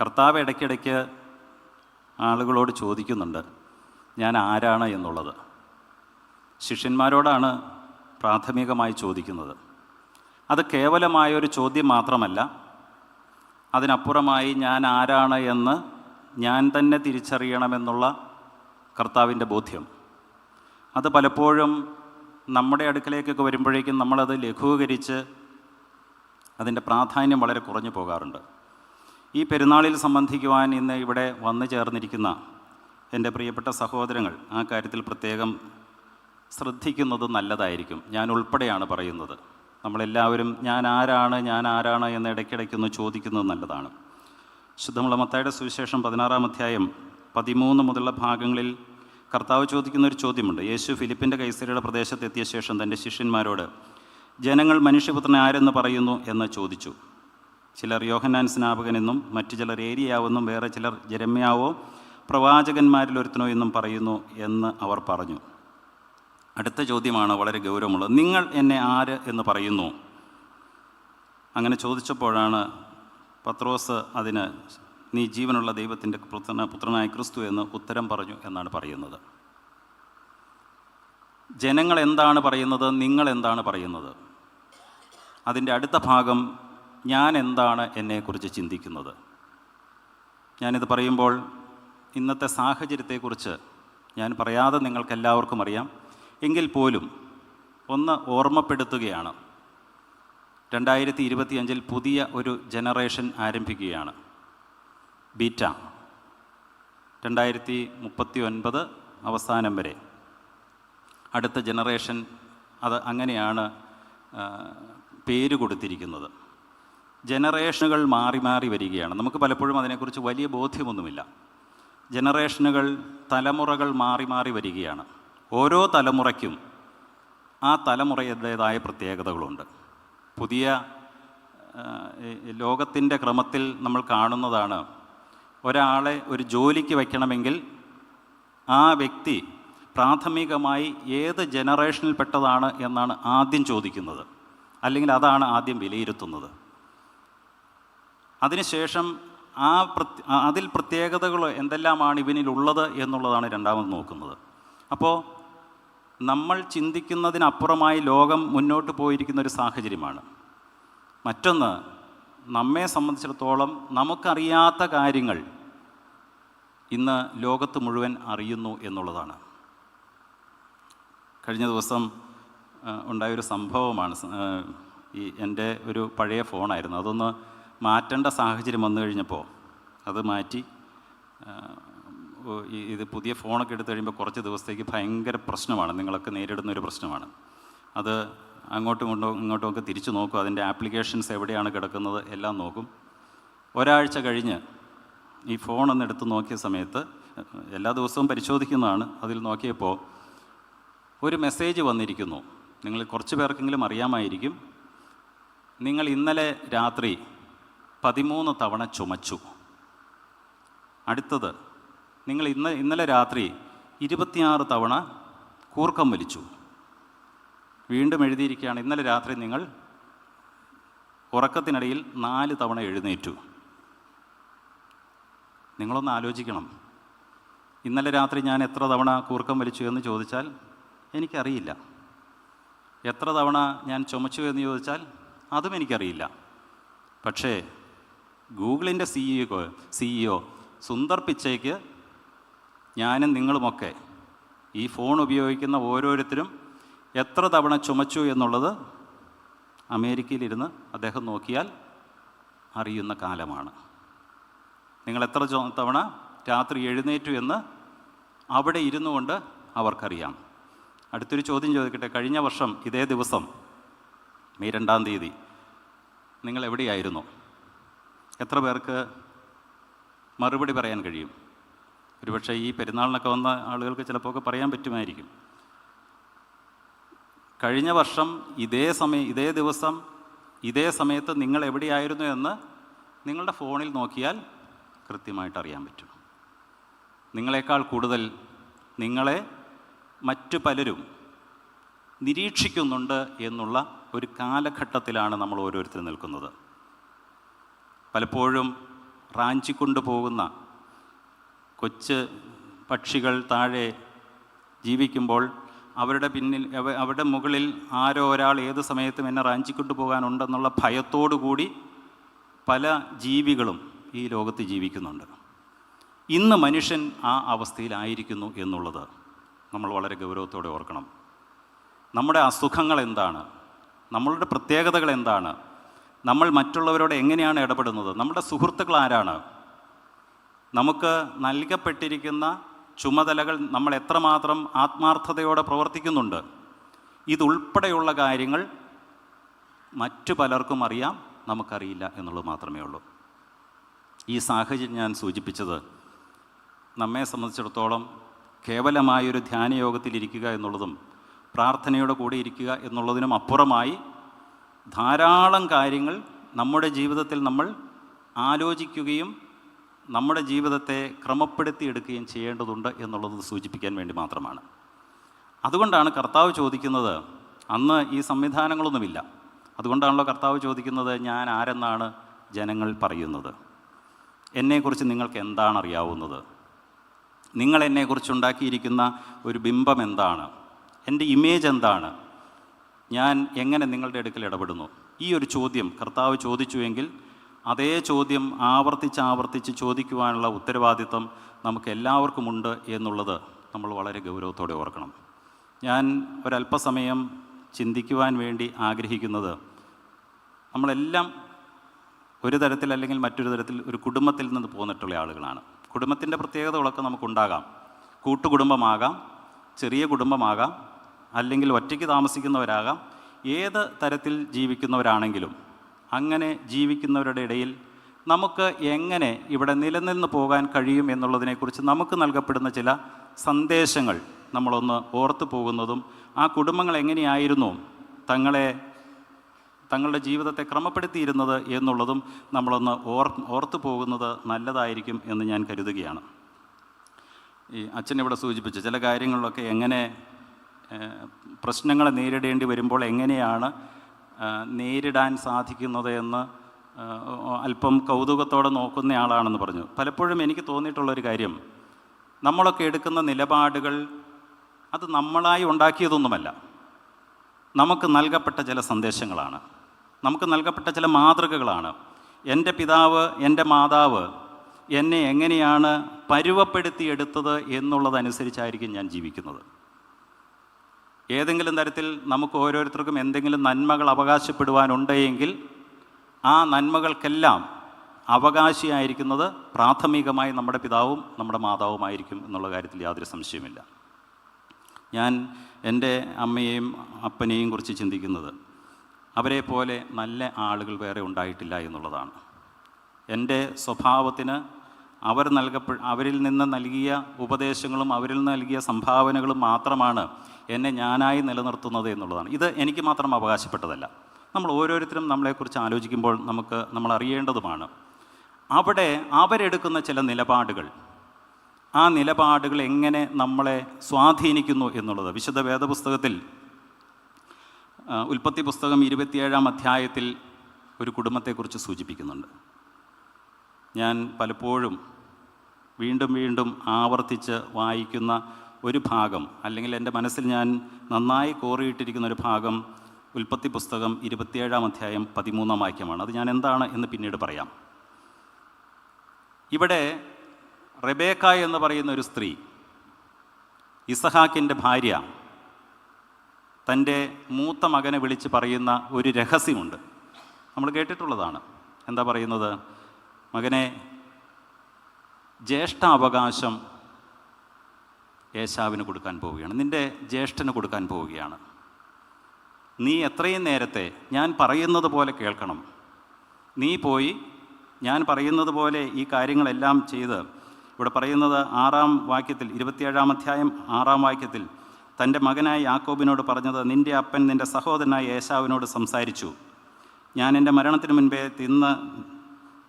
കർത്താവ് ഇടയ്ക്കിടയ്ക്ക് ആളുകളോട് ചോദിക്കുന്നുണ്ട്, ഞാൻ ആരാണ് എന്നുള്ളത്. ശിഷ്യന്മാരോടാണ് പ്രാഥമികമായി ചോദിക്കുന്നത്. അത് കേവലമായൊരു ചോദ്യം മാത്രമല്ല, അതിനപ്പുറമായി ഞാൻ ആരാണ് എന്ന് ഞാൻ തന്നെ തിരിച്ചറിയണമെന്നുള്ള കർത്താവിൻ്റെ ബോധ്യം. അത് പലപ്പോഴും നമ്മുടെ അടുക്കലേക്കൊക്കെ വരുമ്പോഴേക്കും നമ്മളത് ലഘൂകരിച്ച് അതിൻ്റെ പ്രാധാന്യം വളരെ കുറഞ്ഞു പോകാറുണ്ട്. ഈ പെരുന്നാളിൽ സംബന്ധിക്കുവാൻ ഇന്ന് ഇവിടെ വന്നു ചേർന്നിരിക്കുന്ന എൻ്റെ പ്രിയപ്പെട്ട സഹോദരങ്ങൾ ആ കാര്യത്തിൽ പ്രത്യേകം ശ്രദ്ധിക്കുന്നത് നല്ലതായിരിക്കും. ഞാൻ ഉൾപ്പെടെയാണ് പറയുന്നത്. നമ്മളെല്ലാവരും ഞാൻ ആരാണ് എന്ന് ഇടയ്ക്കിടയ്ക്കൊന്ന് ചോദിക്കുന്നത് നല്ലതാണ്. ശുദ്ധമുള്ള മത്തായിയുടെ സുവിശേഷം 16-ാം അധ്യായം 13 മുതലുള്ള ഭാഗങ്ങളിൽ കർത്താവ് ചോദിക്കുന്നൊരു ചോദ്യമുണ്ട്. യേശു ഫിലിപ്പിൻ്റെ കൈസരിയുടെ പ്രദേശത്തെത്തിയ ശേഷം തൻ്റെ ശിഷ്യന്മാരോട് ജനങ്ങൾ മനുഷ്യപുത്രനെ ആരെന്ന് പറയുന്നു എന്ന് ചോദിച്ചു. ചിലർ യോഹന്നാൻ സ്നാപകനെന്നും മറ്റു ചിലർ ഏലിയാവെന്നും വേറെ ചിലർ ജെരമ്യാവോ പ്രവാചകന്മാരിലൊരുത്തനോ എന്നും പറയുന്നു എന്ന് അവർ പറഞ്ഞു. അടുത്ത ചോദ്യമാണ് വളരെ ഗൗരവമുള്ളത്. നിങ്ങൾ എന്നെ ആര് എന്ന് പറയുന്നു? അങ്ങനെ ചോദിച്ചപ്പോഴാണ് പത്രോസ് അതിന് നീ ജീവനുള്ള ദൈവത്തിൻ്റെ പുത്രനായ ക്രിസ്തു എന്ന് ഉത്തരം പറഞ്ഞു എന്നാണ് പറയുന്നത്. ജനങ്ങൾ എന്താണ് പറയുന്നത്, നിങ്ങൾ എന്താണ് പറയുന്നത്? അതിൻ്റെ അടുത്ത ഭാഗം ഞാൻ എന്താണ് എന്നെക്കുറിച്ച് ചിന്തിക്കുന്നത്? ഞാനിത് പറയുമ്പോൾ ഇന്നത്തെ സാഹചര്യത്തെക്കുറിച്ച് ഞാൻ പറയാതെ നിങ്ങൾക്കെല്ലാവർക്കും അറിയാം. എങ്കിൽ പോലും ഒന്ന് ഓർമ്മപ്പെടുത്തുകയാണ്. 2025 പുതിയ ഒരു ജനറേഷൻ ആരംഭിക്കുകയാണ്, ബീറ്റ. 2039 അവസാനം വരെ അടുത്ത ജനറേഷൻ, അത് അങ്ങനെയാണ് പേര് കൊടുത്തിരിക്കുന്നത്. ജനറേഷനുകൾ മാറി മാറി വരികയാണ്. നമുക്ക് പലപ്പോഴും അതിനെക്കുറിച്ച് വലിയ ബോധ്യമൊന്നുമില്ല. ജനറേഷനുകൾ, തലമുറകൾ മാറി മാറി വരികയാണ്. ഓരോ തലമുറയ്ക്കും ആ തലമുറയുടേതായ പ്രത്യേകതകളുണ്ട്. പുതിയ ലോകത്തിൻ്റെ ക്രമത്തിൽ നമ്മൾ കാണുന്നതാണ്, ഒരാളെ ഒരു ജോലിക്ക് വയ്ക്കണമെങ്കിൽ ആ വ്യക്തി പ്രാഥമികമായി ഏത് ജനറേഷനിൽപ്പെട്ടതാണ് എന്നാണ് ആദ്യം ചോദിക്കുന്നത്, അല്ലെങ്കിൽ അതാണ് ആദ്യം വിലയിരുത്തുന്നത്. അതിനുശേഷം അതിൽ പ്രത്യേകതകൾ എന്തെല്ലാമാണ് ഇവനിലുള്ളത് എന്നുള്ളതാണ് രണ്ടാമത് നോക്കുന്നത്. അപ്പോൾ നമ്മൾ ചിന്തിക്കുന്നതിനപ്പുറമായി ലോകം മുന്നോട്ട് പോയിരിക്കുന്ന ഒരു സാഹചര്യമാണ്. മറ്റൊന്ന്, നമ്മെ സംബന്ധിച്ചിടത്തോളം നമുക്കറിയാത്ത കാര്യങ്ങൾ ഇന്ന് ലോകത്ത് മുഴുവൻ അറിയുന്നു എന്നുള്ളതാണ്. കഴിഞ്ഞ ദിവസം ഉണ്ടായൊരു സംഭവമാണ്. എൻ്റെ ഒരു പഴയ ഫോണായിരുന്നു, അതൊന്ന് മാറ്റേണ്ട സാഹചര്യം വന്നു കഴിഞ്ഞപ്പോൾ അത് മാറ്റി ഇത് പുതിയ ഫോണൊക്കെ എടുത്തു കഴിയുമ്പോൾ കുറച്ച് ദിവസത്തേക്ക് ഭയങ്കര പ്രശ്നമാണ്, നിങ്ങളൊക്കെ നേരിടുന്നൊരു പ്രശ്നമാണ്. അത് അങ്ങോട്ടും ഇങ്ങോട്ടും ഒക്കെ തിരിച്ചു നോക്കും, അതിൻ്റെ ആപ്ലിക്കേഷൻസ് എവിടെയാണ് കിടക്കുന്നത് എല്ലാം നോക്കും. ഒരാഴ്ച കഴിഞ്ഞ് ഈ ഫോണൊന്ന് എടുത്ത് നോക്കിയ സമയത്ത്, എല്ലാ ദിവസവും പരിശോധിക്കുന്നതാണ്, അതിൽ നോക്കിയപ്പോൾ ഒരു മെസ്സേജ് വന്നിരിക്കുന്നു. നിങ്ങൾ കുറച്ച് പേർക്കെങ്കിലും അറിയാമായിരിക്കും. നിങ്ങൾ ഇന്നലെ രാത്രി 13 തവണ ചുമച്ചു. അടുത്തത്, നിങ്ങൾ ഇന്നലെ രാത്രി 26 തവണ കൂർക്കം വലിച്ചു. വീണ്ടും എഴുതിയിരിക്കുകയാണ്, ഇന്നലെ രാത്രി നിങ്ങൾ ഉറക്കത്തിനിടയിൽ 4 തവണ എഴുന്നേറ്റു. നിങ്ങളൊന്ന് ആലോചിക്കണം, ഇന്നലെ രാത്രി ഞാൻ എത്ര തവണ കൂർക്കം വലിച്ചു എന്ന് ചോദിച്ചാൽ എനിക്കറിയില്ല. എത്ര തവണ ഞാൻ ചുമച്ചു എന്ന് ചോദിച്ചാൽ അതും എനിക്കറിയില്ല. പക്ഷേ ഗൂഗിളിൻ്റെ CEO സുന്ദർ പിച്ചയ്ക്ക് ഞാനും നിങ്ങളുമൊക്കെ ഈ ഫോൺ ഉപയോഗിക്കുന്ന ഓരോരുത്തരും എത്ര തവണ ചുമച്ചു എന്നുള്ളത് അമേരിക്കയിലിരുന്ന് അദ്ദേഹം നോക്കിയാൽ അറിയുന്ന കാലമാണ്. നിങ്ങൾ എത്ര തവണ രാത്രി എഴുന്നേറ്റു എന്ന് അവിടെ ഇരുന്നു കൊണ്ട് അവർക്കറിയാം. അടുത്തൊരു ചോദ്യം ചോദിക്കട്ടെ. കഴിഞ്ഞ വർഷം ഇതേ ദിവസം മെയ് 2-ാം തീയതി നിങ്ങൾ എവിടെയായിരുന്നു? എത്ര പേർക്ക് മറുപടി പറയാൻ കഴിയും? ഒരുപക്ഷെ ഈ പെരുന്നാളിനൊക്കെ വന്ന ആളുകൾക്ക് ചിലപ്പോൾ ഒക്കെ പറയാൻ പറ്റുമായിരിക്കും. കഴിഞ്ഞ വർഷം ഇതേ ദിവസം ഇതേ സമയത്ത് നിങ്ങൾ എവിടെയായിരുന്നു എന്ന് നിങ്ങളുടെ ഫോണിൽ നോക്കിയാൽ കൃത്യമായിട്ട് അറിയാൻ പറ്റും. നിങ്ങളെക്കാൾ കൂടുതൽ നിങ്ങളെ മറ്റു പലരും നിരീക്ഷിക്കുന്നുണ്ട് എന്നുള്ള ഒരു കാലഘട്ടത്തിലാണ് നമ്മൾ ഓരോരുത്തരും നിൽക്കുന്നത്. പലപ്പോഴും റാഞ്ചിക്കൊണ്ടു പോകുന്ന കൊച്ചു പക്ഷികൾ താഴെ ജീവിക്കുമ്പോൾ അവരുടെ പിന്നിൽ അവരുടെ മുകളിൽ ആരോ ഒരാൾ ഏത് സമയത്തും എന്നെ റാഞ്ചിക്കൊണ്ടു പോകാനുണ്ടെന്നുള്ള ഭയത്തോടു കൂടി പല ജീവികളും ഈ ലോകത്ത് ജീവിക്കുന്നുണ്ട്. ഇന്ന് മനുഷ്യൻ ആ അവസ്ഥയിലായിരിക്കുന്നു എന്നുള്ളത് നമ്മൾ വളരെ ഗൗരവത്തോടെ ഓർക്കണം. നമ്മുടെ അസുഖങ്ങൾ എന്താണ്? നമ്മളുടെ പ്രത്യേകതകൾ എന്താണ്? നമ്മൾ മറ്റുള്ളവരോട് എങ്ങനെയാണ് ഇടപെടുന്നത്? നമ്മുടെ സുഹൃത്തുക്കൾ ആരാണ്? നമുക്ക് നൽകപ്പെട്ടിരിക്കുന്ന ചുമതലകൾ നമ്മൾ എത്രമാത്രം ആത്മാർത്ഥതയോടെ പ്രവർത്തിക്കുന്നുണ്ട്? ഇതുൾപ്പെടെയുള്ള കാര്യങ്ങൾ മറ്റു പലർക്കും അറിയാം, നമുക്കറിയില്ല എന്നുള്ളത് മാത്രമേ ഉള്ളൂ. ഈ സാഹചര്യം ഞാൻ സൂചിപ്പിച്ചത് നമ്മെ സംബന്ധിച്ചിടത്തോളം കേവലമായൊരു ധ്യാനയോഗത്തിലിരിക്കുക എന്നുള്ളതും പ്രാർത്ഥനയുടെ കൂടെ ഇരിക്കുക എന്നുള്ളതിനും അപ്പുറമായി ധാരാളം കാര്യങ്ങൾ നമ്മുടെ ജീവിതത്തിൽ നമ്മൾ ആലോചിക്കുകയും നമ്മുടെ ജീവിതത്തെ ക്രമപ്പെടുത്തിയെടുക്കുകയും ചെയ്യേണ്ടതുണ്ട് എന്നുള്ളത് സൂചിപ്പിക്കാൻ വേണ്ടി മാത്രമാണ്. അതുകൊണ്ടാണ് കർത്താവ് ചോദിക്കുന്നത്, അന്ന് ഈ സംവിധാനങ്ങളൊന്നുമില്ല, അതുകൊണ്ടാണല്ലോ കർത്താവ് ചോദിക്കുന്നത്, ഞാൻ ആരെന്നാണ് ജനങ്ങൾ പറയുന്നത്? എന്നെക്കുറിച്ച് നിങ്ങൾക്ക് എന്താണ് അറിയാവുന്നത്? നിങ്ങൾ എന്നെക്കുറിച്ചുണ്ടാക്കിയിരിക്കുന്ന ഒരു ബിംബം എന്താണ്? എൻ്റെ ഇമേജ് എന്താണ്? ഞാൻ എങ്ങനെ നിങ്ങളുടെ അടുക്കൽ ഇടപെടുന്നു? ഈ ഒരു ചോദ്യം കർത്താവ് ചോദിച്ചുവെങ്കിൽ അതേ ചോദ്യം ആവർത്തിച്ച് ചോദിക്കുവാനുള്ള ഉത്തരവാദിത്വം നമുക്ക് എല്ലാവർക്കുമുണ്ട് എന്നുള്ളത് നമ്മൾ വളരെ ഗൗരവത്തോടെ ഓർക്കണം. ഞാൻ ഒരല്പസമയം ചിന്തിക്കുവാൻ വേണ്ടി ആഗ്രഹിക്കുന്നത്, നമ്മളെല്ലാം ഒരു തരത്തിൽ അല്ലെങ്കിൽ മറ്റൊരു തരത്തിൽ ഒരു കുടുംബത്തിൽ നിന്ന് പോന്നിട്ടുള്ള ആളുകളാണ്. കുടുംബത്തിൻ്റെ പ്രത്യേകതകളൊക്കെ നമുക്കുണ്ടാകാം. കൂട്ടുകുടുംബമാകാം, ചെറിയ കുടുംബമാകാം, അല്ലെങ്കിൽ ഒറ്റയ്ക്ക് താമസിക്കുന്നവരാകാം. ഏത് തരത്തിൽ ജീവിക്കുന്നവരാണെങ്കിലും അങ്ങനെ ജീവിക്കുന്നവരുടെ ഇടയിൽ നമുക്ക് എങ്ങനെ ഇവിടെ നിലനിന്ന് പോകാൻ കഴിയും എന്നുള്ളതിനെക്കുറിച്ച് നമുക്ക് നൽകപ്പെടുന്ന ചില സന്ദേശങ്ങൾ നമ്മളൊന്ന് ഓർത്തു പോകുന്നതും ആ കുടുംബങ്ങൾ എങ്ങനെയായിരുന്നു തങ്ങളുടെ ജീവിതത്തെ ക്രമപ്പെടുത്തിയിരുന്നത് എന്നുള്ളതും നമ്മളൊന്ന് ഓർത്തു പോകുന്നത് നല്ലതായിരിക്കും എന്ന് ഞാൻ കരുതുകയാണ്. ഈ അച്ഛൻ ഇവിടെ സൂചിപ്പിച്ച ചില കാര്യങ്ങളിലൊക്കെ എങ്ങനെ പ്രശ്നങ്ങളെ നേരിടേണ്ടി വരുമ്പോൾ എങ്ങനെയാണ് നേരിടാൻ സാധിക്കുന്നത് എന്ന് അല്പം കൗതുകത്തോടെ നോക്കുന്നയാളാണെന്ന് പറഞ്ഞു. പലപ്പോഴും എനിക്ക് തോന്നിയിട്ടുള്ളൊരു കാര്യം, നമ്മളൊക്കെ എടുക്കുന്ന നിലപാടുകൾ അത് നമ്മളായി ഉണ്ടാക്കിയതൊന്നുമല്ല. നമുക്ക് നൽകപ്പെട്ട ചില സന്ദേശങ്ങളാണ്, നമുക്ക് നൽകപ്പെട്ട ചില മാതൃകകളാണ്. എൻ്റെ പിതാവ്, എൻ്റെ മാതാവ് എന്നെ എങ്ങനെയാണ് പരുവപ്പെടുത്തിയെടുത്തത് എന്നുള്ളതനുസരിച്ചായിരിക്കും ഞാൻ ജീവിക്കുന്നത്. ഏതെങ്കിലും തരത്തിൽ നമുക്ക് ഓരോരുത്തർക്കും എന്തെങ്കിലും നന്മകൾ അവകാശപ്പെടുവാനുണ്ടെങ്കിൽ ആ നന്മകൾക്കെല്ലാം അവകാശിയായിരിക്കുന്നത് പ്രാഥമികമായി നമ്മുടെ പിതാവും നമ്മുടെ മാതാവുമായിരിക്കും എന്നുള്ള കാര്യത്തിൽ യാതൊരു സംശയമില്ല. ഞാൻ എൻ്റെ അമ്മയെയും അപ്പനെയും കുറിച്ച് ചിന്തിക്കുന്നത്, അവരെ പോലെ നല്ല ആളുകൾ വേറെ ഉണ്ടായിട്ടില്ല എന്നുള്ളതാണ്. എൻ്റെ സ്വഭാവത്തിന് അവരിൽ നിന്ന് നൽകിയ ഉപദേശങ്ങളും അവരിൽ നിന്ന് നൽകിയ സംഭാവനകളും മാത്രമാണ് എന്നെ ഞാനായി നിലനിർത്തുന്നത് എന്നുള്ളതാണ്. ഇത് എനിക്ക് മാത്രം അവകാശപ്പെട്ടതല്ല. നമ്മൾ ഓരോരുത്തരും നമ്മളെക്കുറിച്ച് ആലോചിക്കുമ്പോൾ നമ്മൾ അറിയേണ്ടതുമാണ്. അവിടെ അവരെടുക്കുന്ന ചില നിലപാടുകൾ, ആ നിലപാടുകൾ എങ്ങനെ നമ്മളെ സ്വാധീനിക്കുന്നു എന്നുള്ളത് വിശുദ്ധ വേദപുസ്തകത്തിൽ ഉൽപ്പത്തി പുസ്തകം 27-ാം അധ്യായത്തിൽ ഒരു കുടുംബത്തെക്കുറിച്ച് സൂചിപ്പിക്കുന്നുണ്ട്. ഞാൻ പലപ്പോഴും വീണ്ടും വീണ്ടും ആവർത്തിച്ച് വായിക്കുന്ന ഒരു ഭാഗം, അല്ലെങ്കിൽ എൻ്റെ മനസ്സിൽ ഞാൻ നന്നായി കോറിയിട്ടിരിക്കുന്ന ഒരു ഭാഗം ഉൽപ്പത്തി പുസ്തകം 27-ാം അധ്യായം 13-ാം വാക്യമാണ്. അത് ഞാൻ എന്താണ് എന്ന് പിന്നീട് പറയാം. ഇവിടെ റെബേക്ക എന്ന് പറയുന്ന ഒരു സ്ത്രീ, ഇസഹാക്കിൻ്റെ ഭാര്യ, തൻ്റെ മൂത്ത മകനെ വിളിച്ച് പറയുന്ന ഒരു രഹസ്യമുണ്ട്. നമ്മൾ കേട്ടിട്ടുള്ളതാണ്. എന്താ പറയുന്നത്? മകനെ, ജ്യേഷ്ഠ അവകാശം ഏശാവിന് കൊടുക്കാൻ പോവുകയാണ്, നിൻ്റെ ജ്യേഷ്ഠന് കൊടുക്കാൻ പോവുകയാണ്. നീ എത്രയും നേരത്തെ ഞാൻ പറയുന്നത് പോലെ കേൾക്കണം. നീ പോയി ഞാൻ പറയുന്നത് പോലെ ഈ കാര്യങ്ങളെല്ലാം ചെയ്ത്, ഇവിടെ പറയുന്നത് 6-ാം വാക്യത്തിൽ, 27-ാം അധ്യായം 6-ാം വാക്യത്തിൽ തൻ്റെ മകനായ യാക്കോബിനോട് പറഞ്ഞത്, നിൻ്റെ അപ്പൻ നിൻ്റെ സഹോദരനായ ഏശാവിനോട് സംസാരിച്ചു. ഞാൻ എൻ്റെ മരണത്തിന് മുൻപേ തിന്ന്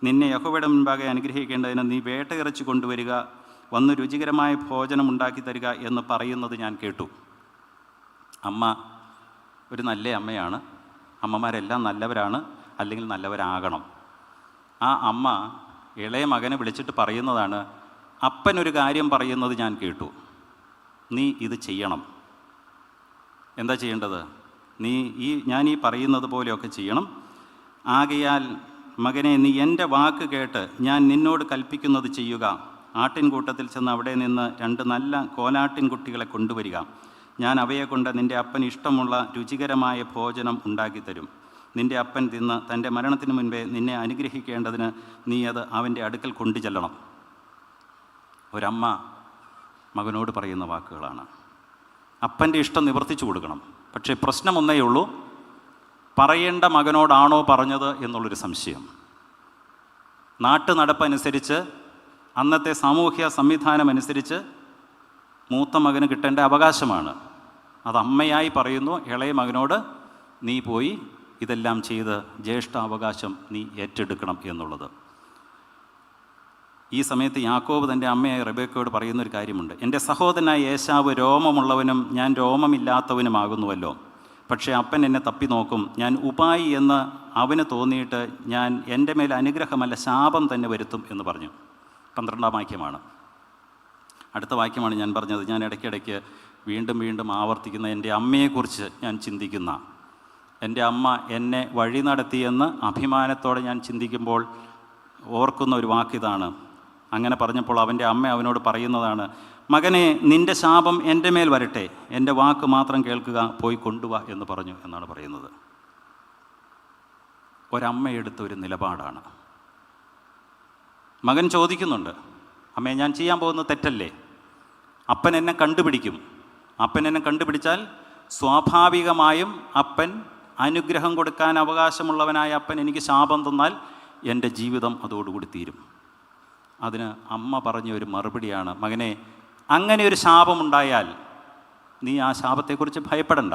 നിന്നെ യഹോവയുടെ മുൻപാകെ അനുഗ്രഹിക്കേണ്ടതിന് നീ വേട്ടയിറച്ചി കൊണ്ടുവരിക, വന്ന് രുചികരമായ ഭോജനം ഉണ്ടാക്കി തരിക എന്ന് പറയുന്നത് ഞാൻ കേട്ടു. അമ്മ ഒരു നല്ല അമ്മയാണ്. അമ്മമാരെല്ലാം നല്ലവരാണ്, അല്ലെങ്കിൽ നല്ലവരാകണം. ആ അമ്മ ഇളയ മകനെ വിളിച്ചിട്ട് പറയുന്നതാണ്, അപ്പനൊരു കാര്യം പറയുന്നത് ഞാൻ കേട്ടു, നീ ഇത് ചെയ്യണം. എന്താ ചെയ്യേണ്ടത്? ഞാൻ ഈ പറയുന്നത് പോലെയൊക്കെ ചെയ്യണം. ആകയാൽ മകനെ, നീ എൻ്റെ വാക്ക് കേട്ട് ഞാൻ നിന്നോട് കൽപ്പിക്കുന്നത് ചെയ്യുക. ആട്ടിൻകൂട്ടത്തിൽ ചെന്ന് അവിടെ നിന്ന് 2 നല്ല കോലാട്ടിൻകുട്ടികളെ കൊണ്ടുവരിക. ഞാൻ അവയെ കൊണ്ട് നിൻ്റെ അപ്പന് ഇഷ്ടമുള്ള രുചികരമായ ഭോജനം ഉണ്ടാക്കിത്തരും. നിൻ്റെ അപ്പൻ തിന്ന് തൻ്റെ മരണത്തിന് മുൻപേ നിന്നെ അനുഗ്രഹിക്കേണ്ടതിന് നീ അത് അവൻ്റെ അടുക്കൽ കൊണ്ടു ചെല്ലണം. ഒരമ്മ മകനോട് പറയുന്ന വാക്കുകളാണ്. അപ്പൻ്റെ ഇഷ്ടം നിവർത്തിച്ചു കൊടുക്കണം. പക്ഷേ പ്രശ്നം ഒന്നേ ഉള്ളൂ, പറയേണ്ട മകനോടാണോ പറഞ്ഞത് എന്നുള്ളൊരു സംശയം. നാട്ടു നടപ്പനുസരിച്ച്, അന്നത്തെ സാമൂഹ്യ സംവിധാനം അനുസരിച്ച് മൂത്ത മകന് കിട്ടേണ്ട അവകാശമാണ്. അത് അമ്മയായി പറയുന്നു ഇളയ മകനോട്, നീ പോയി ഇതെല്ലാം ചെയ്ത് ജ്യേഷ്ഠാവകാശം നീ ഏറ്റെടുക്കണം എന്നുള്ളത്. ഈ സമയത്ത് യാക്കോബ് തൻ്റെ അമ്മയായ റെബേക്കയോട് പറയുന്നൊരു കാര്യമുണ്ട്. എൻ്റെ സഹോദരനായ ഏശാവ് രോമമുള്ളവനും ഞാൻ രോമമില്ലാത്തവനുമാകുന്നുവല്ലോ. പക്ഷേ അപ്പൻ എന്നെ തപ്പി നോക്കും. ഞാൻ ഉപായി എന്ന് അവന് തോന്നിയിട്ട് ഞാൻ എൻ്റെ മേൽ അനുഗ്രഹമല്ല ശാപം തന്നെ വരുത്തും എന്ന് പറഞ്ഞു. 12-ാം വാക്യമാണ്. അടുത്ത വാക്യമാണ് ഞാൻ പറഞ്ഞത്. ഞാൻ ഇടയ്ക്കിടയ്ക്ക് വീണ്ടും വീണ്ടും ആവർത്തിക്കുന്ന എൻ്റെ അമ്മയെക്കുറിച്ച് ഞാൻ ചിന്തിക്കുന്ന, എൻ്റെ അമ്മ എന്നെ വഴി നടത്തിയെന്ന് അഭിമാനത്തോടെ ഞാൻ ചിന്തിക്കുമ്പോൾ ഓർക്കുന്ന ഒരു വാക്കിതാണ്. അങ്ങനെ പറഞ്ഞപ്പോൾ അവൻ്റെ അമ്മ അവനോട് പറയുന്നതാണ്, മകനെ, നിൻ്റെ ശാപം എൻ്റെ മേൽ വരട്ടെ, എൻ്റെ വാക്ക് മാത്രം കേൾക്കുക, പോയി കൊണ്ടുവാ എന്ന് പറഞ്ഞു എന്നാണ് പറയുന്നത്. ഒരമ്മയെടുത്ത ഒരു നിലപാടാണ്. മകൻ ചോദിക്കുന്നുണ്ട്, അമ്മേ, ഞാൻ ചെയ്യാൻ പോകുന്നത് തെറ്റല്ലേ? അപ്പൻ എന്നെ കണ്ടുപിടിക്കും. അപ്പൻ എന്നെ കണ്ടുപിടിച്ചാൽ സ്വാഭാവികമായും അപ്പൻ അനുഗ്രഹം കൊടുക്കാൻ അവകാശമുള്ളവനായ അപ്പൻ എനിക്ക് ശാപം തന്നാൽ എൻ്റെ ജീവിതം അതോടുകൂടി തീരും. അതിന് അമ്മ പറഞ്ഞ ഒരു മറുപടിയാണ്, മകനെ, അങ്ങനെ ഒരു ശാപമുണ്ടായാൽ നീ ആ ശാപത്തെക്കുറിച്ച് ഭയപ്പെടണ്ട.